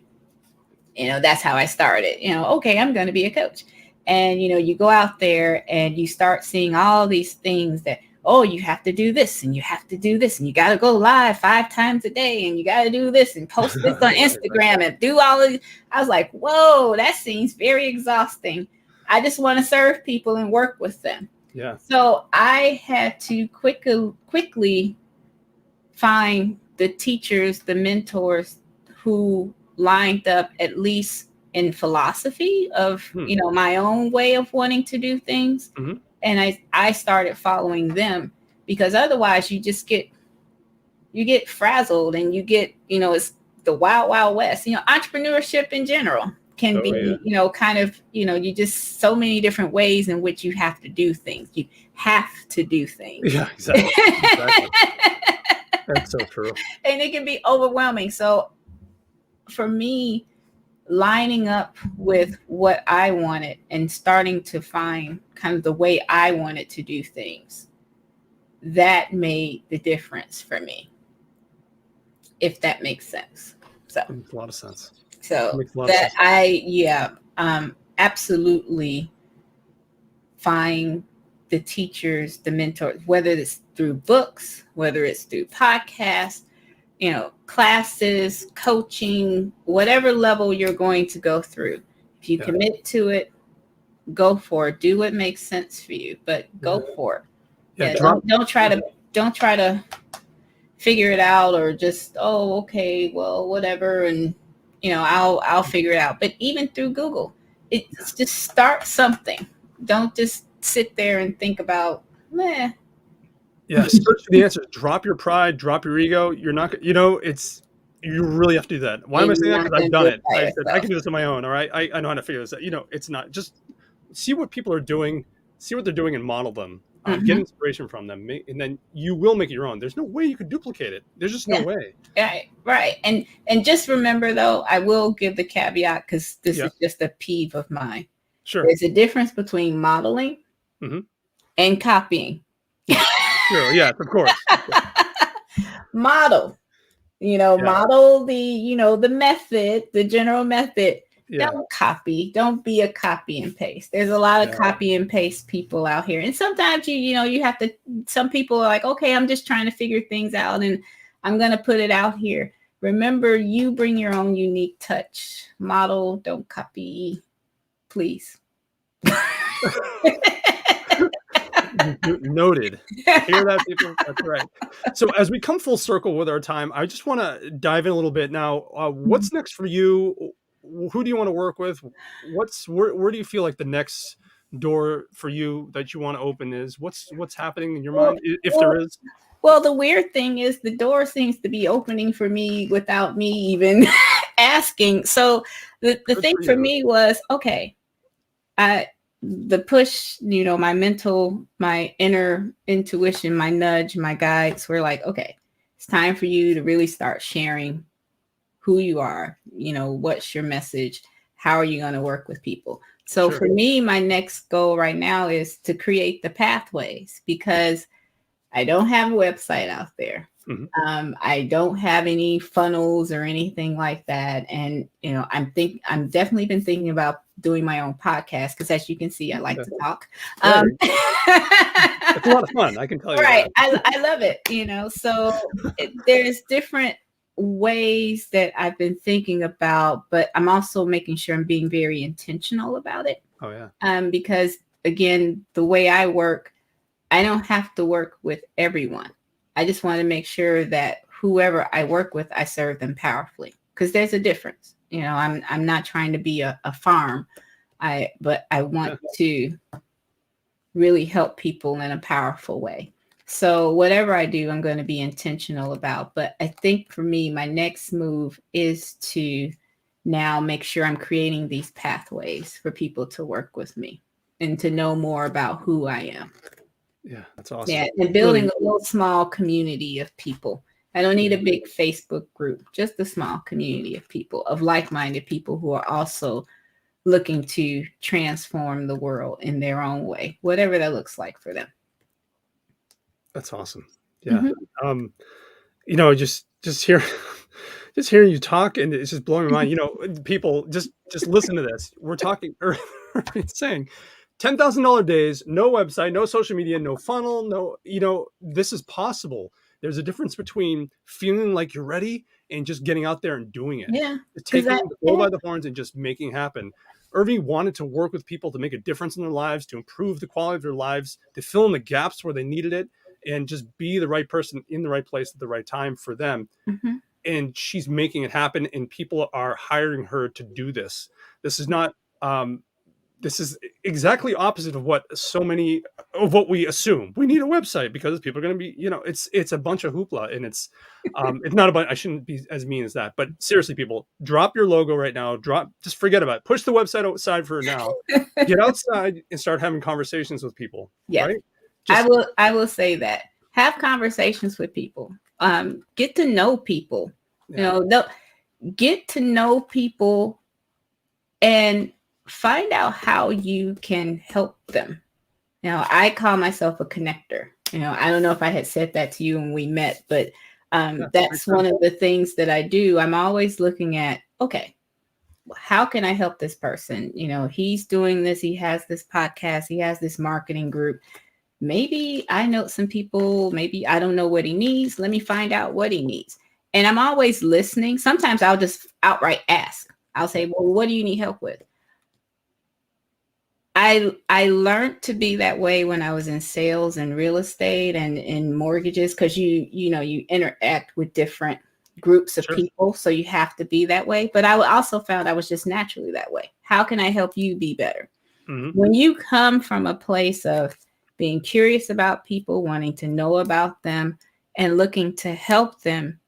That's how I started. Okay, I'm going to be a coach. And, you go out there and you start seeing all these things that, oh, you have to do this and you have to do this and you got to go live 5 times a day and you got to do this and post this on Instagram and do all of. I was like, whoa, that seems very exhausting. I just want to serve people and work with them. Yeah. So I had to quickly find the teachers, the mentors who lined up at least in philosophy of, my own way of wanting to do things. Mm-hmm. And I started following them, because otherwise you get frazzled and you get, it's the wild, wild west. Entrepreneurship in general can be, kind of, you just so many different ways in which you have to do things. You have to do things. Yeah, exactly. That's so true. And it can be overwhelming. So for me, lining up with what I wanted and starting to find kind of the way I wanted to do things, that made the difference for me, if that makes sense. So it makes a lot of sense. So that absolutely find the teachers, the mentors, whether it's through books, whether it's through podcasts, classes, coaching, whatever level you're going to go through. If you commit to it, go for it. Do what makes sense for you, but go for it. Yeah, don't try to figure it out, or just, okay, well, whatever, and I'll figure it out. But even through Google, it's just start something. Don't just sit there and think about, meh. Yeah, search for the answers. Drop your pride, drop your ego. You're not, you really have to do that. Why am I saying that? Because I've done it. I said, I can do this on my own. All right. I know how to figure this out. It's not just see what people are doing, see what they're doing and model them. Get inspiration from them. And then you will make it your own. There's no way you could duplicate it. There's just no way. Right. And just remember, though, I will give the caveat, because this is just a peeve of mine. Sure. There's a difference between modeling and copying. Sure, yes, of course. Model, model the method, the general method. Yeah. Don't copy. Don't be a copy and paste. There's a lot of copy and paste people out here. And sometimes you have to, some people are like, okay, I'm just trying to figure things out and I'm going to put it out here. Remember, you bring your own unique touch. Model, don't copy, please. Noted. Hear that, people? That's right. So as we come full circle with our time, I just want to dive in a little bit now. What's next for you? Who do you want to work with? Where do you feel like the next door for you that you want to open is? What's happening in your mind, if there is? Well, the weird thing is the door seems to be opening for me without me even asking. So the thing for me was, okay, the push, my inner intuition, my nudge, my guides were like, okay, it's time for you to really start sharing who you are, what's your message, how are you going to work with people? So for me, my next goal right now is to create the pathways, because I don't have a website out there. I don't have any funnels or anything like that. And, I'm definitely been thinking about doing my own podcast, because as you can see, I like to talk. It's a lot of fun, I can tell you. Right. I love it, so there's different ways that I've been thinking about, but I'm also making sure I'm being very intentional about it. Oh, yeah. Because again, the way I work, I don't have to work with everyone. I just want to make sure that whoever I work with, I serve them powerfully, because there's a difference. I'm not trying to be a farm, but I want to really help people in a powerful way. So whatever I do, I'm going to be intentional about. But I think for me, my next move is to now make sure I'm creating these pathways for people to work with me and to know more about who I am. Yeah, that's awesome. Yeah, and building a little small community of people. I don't need a big Facebook group, just a small community of people, of like-minded people who are also looking to transform the world in their own way, whatever that looks like for them. That's awesome. Yeah. Just just hearing you talk, and it's just blowing my mind. You know, people just listen to this. We're talking, or it's saying $10,000 days, no website, no social media, no funnel, no, you know, this is possible. There's a difference between feeling like you're ready and just getting out there and doing it. Yeah. Taking the bull by the horns and just making it happen. Ervine wanted to work with people to make a difference in their lives, to improve the quality of their lives, to fill in the gaps where they needed it, and just be the right person in the right place at the right time for them. Mm-hmm. And she's making it happen, and people are hiring her to do this. This is not this is exactly opposite of what so many of what we assume. We need a website because people are going to be, you know, it's a bunch of hoopla, and it's not about, I shouldn't be as mean as that, but seriously, people, drop your logo right now, just forget about it. Push the website outside for now, get outside and start having conversations with people. Yeah. Right? I will say that. Have conversations with people. Get to know people. Yeah. You know, get to know people and find out how you can help them. You know, I call myself a connector. You know, I don't know if I had said that to you when we met, but that's one of the things that I do. I'm always looking at, okay, how can I help this person? You know, he's doing this. He has this podcast. He has this marketing group. Maybe I know some people. Maybe I don't know what he needs. Let me find out what he needs. And I'm always listening. Sometimes I'll just outright ask. I'll say, well, what do you need help with? I learned to be that way when I was in sales and real estate and in mortgages, because you know, you interact with different groups of people. So you have to be that way. But I also found I was just naturally that way. How can I help you be better? Mm-hmm. When you come from a place of being curious about people, wanting to know about them, and looking to help them,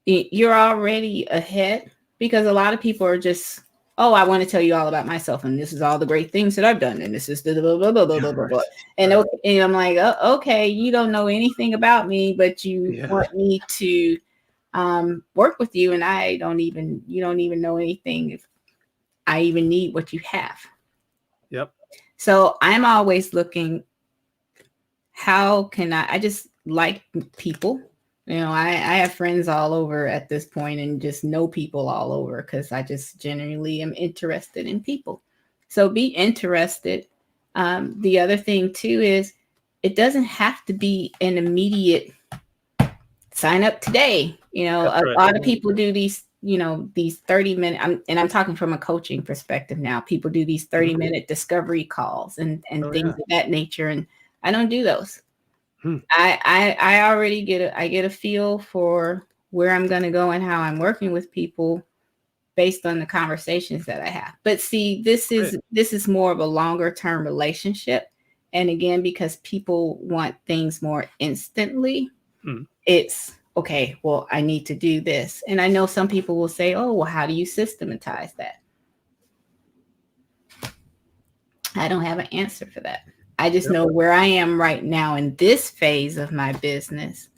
you're already ahead, because a lot of people are just, oh, I want to tell you all about myself, and this is all the great things that I've done, and this is the blah, blah, blah, blah, blah, blah, blah. And I'm like, oh, okay, you don't know anything about me, but you want me to work with you, and you don't even know anything if I even need what you have. Yep. So I'm always looking, how can I just like people. You know, I have friends all over at this point, and just know people all over, because I just genuinely am interested in people. So be interested. The other thing too is, it doesn't have to be an immediate sign up today. You know, a lot of people do these, you know, these 30-minute, I'm talking from a coaching perspective now. People do these 30-minute discovery calls and things of that nature. And I don't do those. I already get a feel for where I'm going to go and how I'm working with people based on the conversations that I have. But see, this is more of a longer term relationship. And again, because people want things more instantly, it's okay, well, I need to do this. And I know some people will say, oh, well, how do you systematize that? I don't have an answer for that. I just know where I am right now in this phase of my business.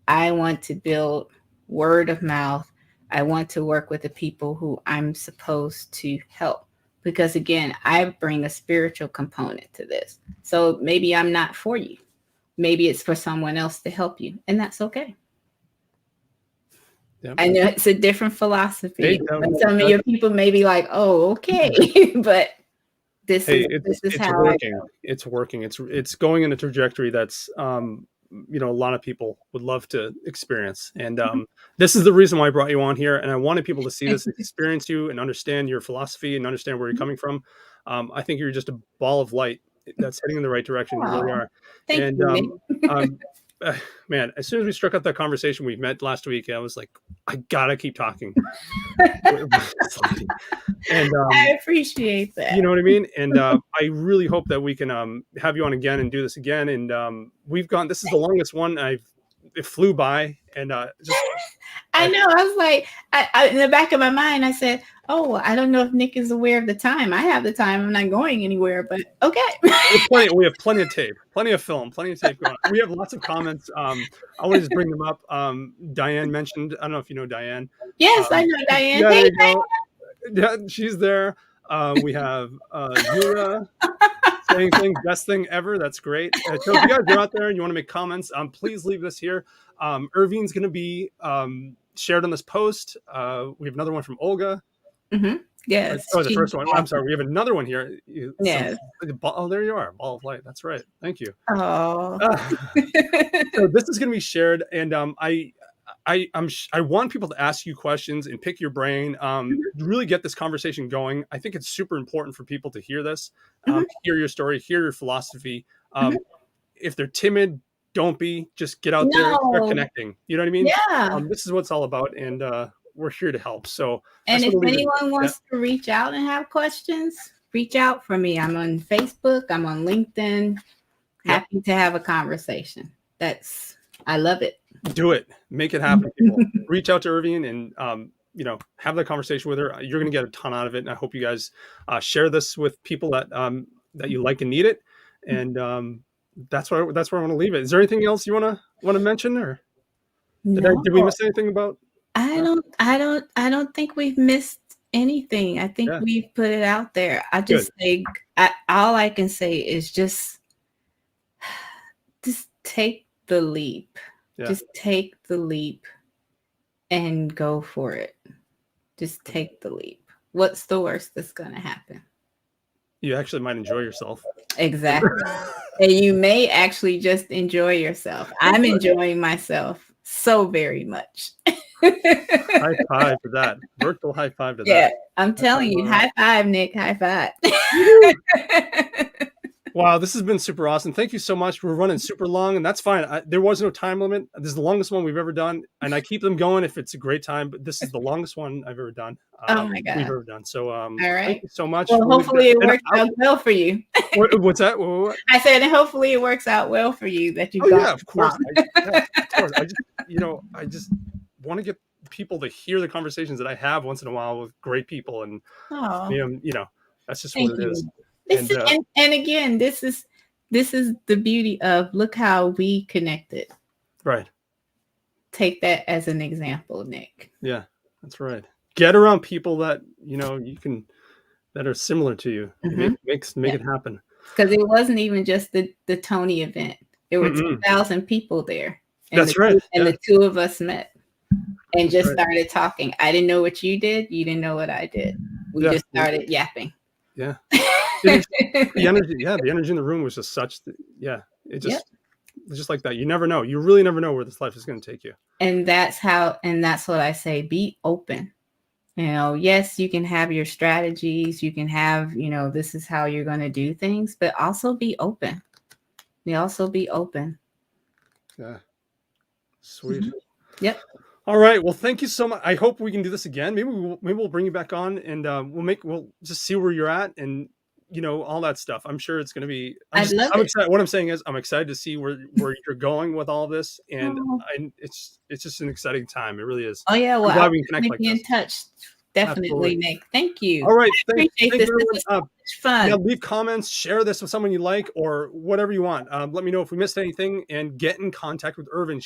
I want to build word of mouth. I want to work with the people who I'm supposed to help, because again, I bring a spiritual component to this. So maybe I'm not for you. Maybe it's for someone else to help you, and that's okay. Yep. I know it's a different philosophy. Some of your people may be like, "Oh, okay," but this is how working. It's working. It's going in a trajectory that's you know, a lot of people would love to experience. And this is the reason why I brought you on here. And I wanted people to see this, experience you, and understand your philosophy and understand where you're coming from. I think you're just a ball of light that's heading in the right direction. You really are. Thank you. Man, as soon as we struck up that conversation we met last week, I was like, I gotta keep talking. And I appreciate that. You know what I mean? And I really hope that we can have you on again and do this again. And this is the longest one. It flew by, and I know. I was like, I in the back of my mind, I said, oh, I don't know if Nick is aware of the time. I have the time. I'm not going anywhere, but okay. We have plenty of tape, plenty of film, plenty of tape going on. We have lots of comments. I want to just bring them up. Diane mentioned, I don't know if you know Diane. Yes, I know Diane. Yeah, hey, Diane. Yeah, she's there. We have Yura saying things, best thing ever. That's great. So if you guys are out there and you want to make comments, please leave this here. Ervine's going to be shared on this post. We have another one from Olga. Yes. Oh, the first one. I'm sorry. We have another one here. Yes. Oh, there you are. Ball of light. That's right. Thank you. Oh. So this is going to be shared, and I want people to ask you questions and pick your brain. Really get this conversation going. I think it's super important for people to hear this, hear your story, hear your philosophy. If they're timid, don't be. Just get out there, start connecting. You know what I mean? Yeah. This is what it's all about, and we're here to help. So, and if anyone wants to reach out and have questions, reach out for me. I'm on Facebook. I'm on LinkedIn. Happy to have a conversation. I love it. Do it. Make it happen, people. Reach out to Ervine and have that conversation with her. You're going to get a ton out of it, and I hope you guys share this with people that you like and need it. And that's where I want to leave it. Is there anything else you want to mention, or did we miss anything about? I don't think we've missed anything. I think we've put it out there. I just think all I can say is just take the leap. Yeah. Just take the leap and go for it. Just take the leap. What's the worst that's going to happen? You actually might enjoy yourself. Exactly. And you may actually just enjoy yourself. I'm enjoying myself so very much. High five to that. Virtual high five to that. Yeah, I'm telling you. High five, Nick. High five. Wow, this has been super awesome. Thank you so much. We're running super long, and that's fine. There was no time limit. This is the longest one we've ever done, and I keep them going if it's a great time. But this is the longest one I've ever done. Oh my god, we've ever done. So, all right. Thank you so much. Well, hopefully it works out well for you. What's that? What? I said, and hopefully it works out well for you that you. Yeah, of course. I just want to get people to hear the conversations that I have once in a while with great people, and that's just what it is. And again, this is the beauty of look how we connected. Right. Take that as an example, Nick. Yeah, that's right. Get around people that you can that are similar to you. Make it happen. Because it wasn't even just the Tony event. There were 2,000 people there. That's right. And the two of us met and just started talking. I didn't know what you did. You didn't know what I did. We just started yapping. Yeah. The energy in the room was just such it's just like that. You never know. You really never know where this life is going to take you. And that's what I say, be open. Yes, you can have your strategies, you can have, this is how you're going to do things, but also be open. Yeah. Sweet. Yep. All right. Well, thank you so much. I hope we can do this again. Maybe we'll bring you back on, and we'll just see where you're at, and all that stuff. I'm sure it's going to be. I'm excited. What I'm saying is, I'm excited to see where you're going with all this, and it's just an exciting time. It really is. Oh yeah. Well, glad we can connect like be in touch. Definitely, Absolutely. Nick. Thank you. All right. Appreciate this. This was so much fun. Yeah, leave comments, share this with someone you like, or whatever you want. Let me know if we missed anything, and get in contact with Ervine.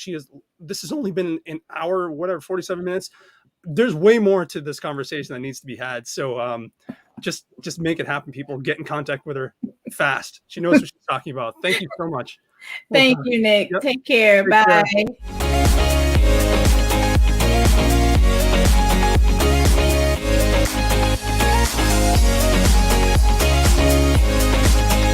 This has only been an hour, 47 minutes. There's way more to this conversation that needs to be had. So just make it happen, people. Get in contact with her fast. She knows what she's talking about. Thank you so much. Thank you, Nick. Yep. Take care. Bye.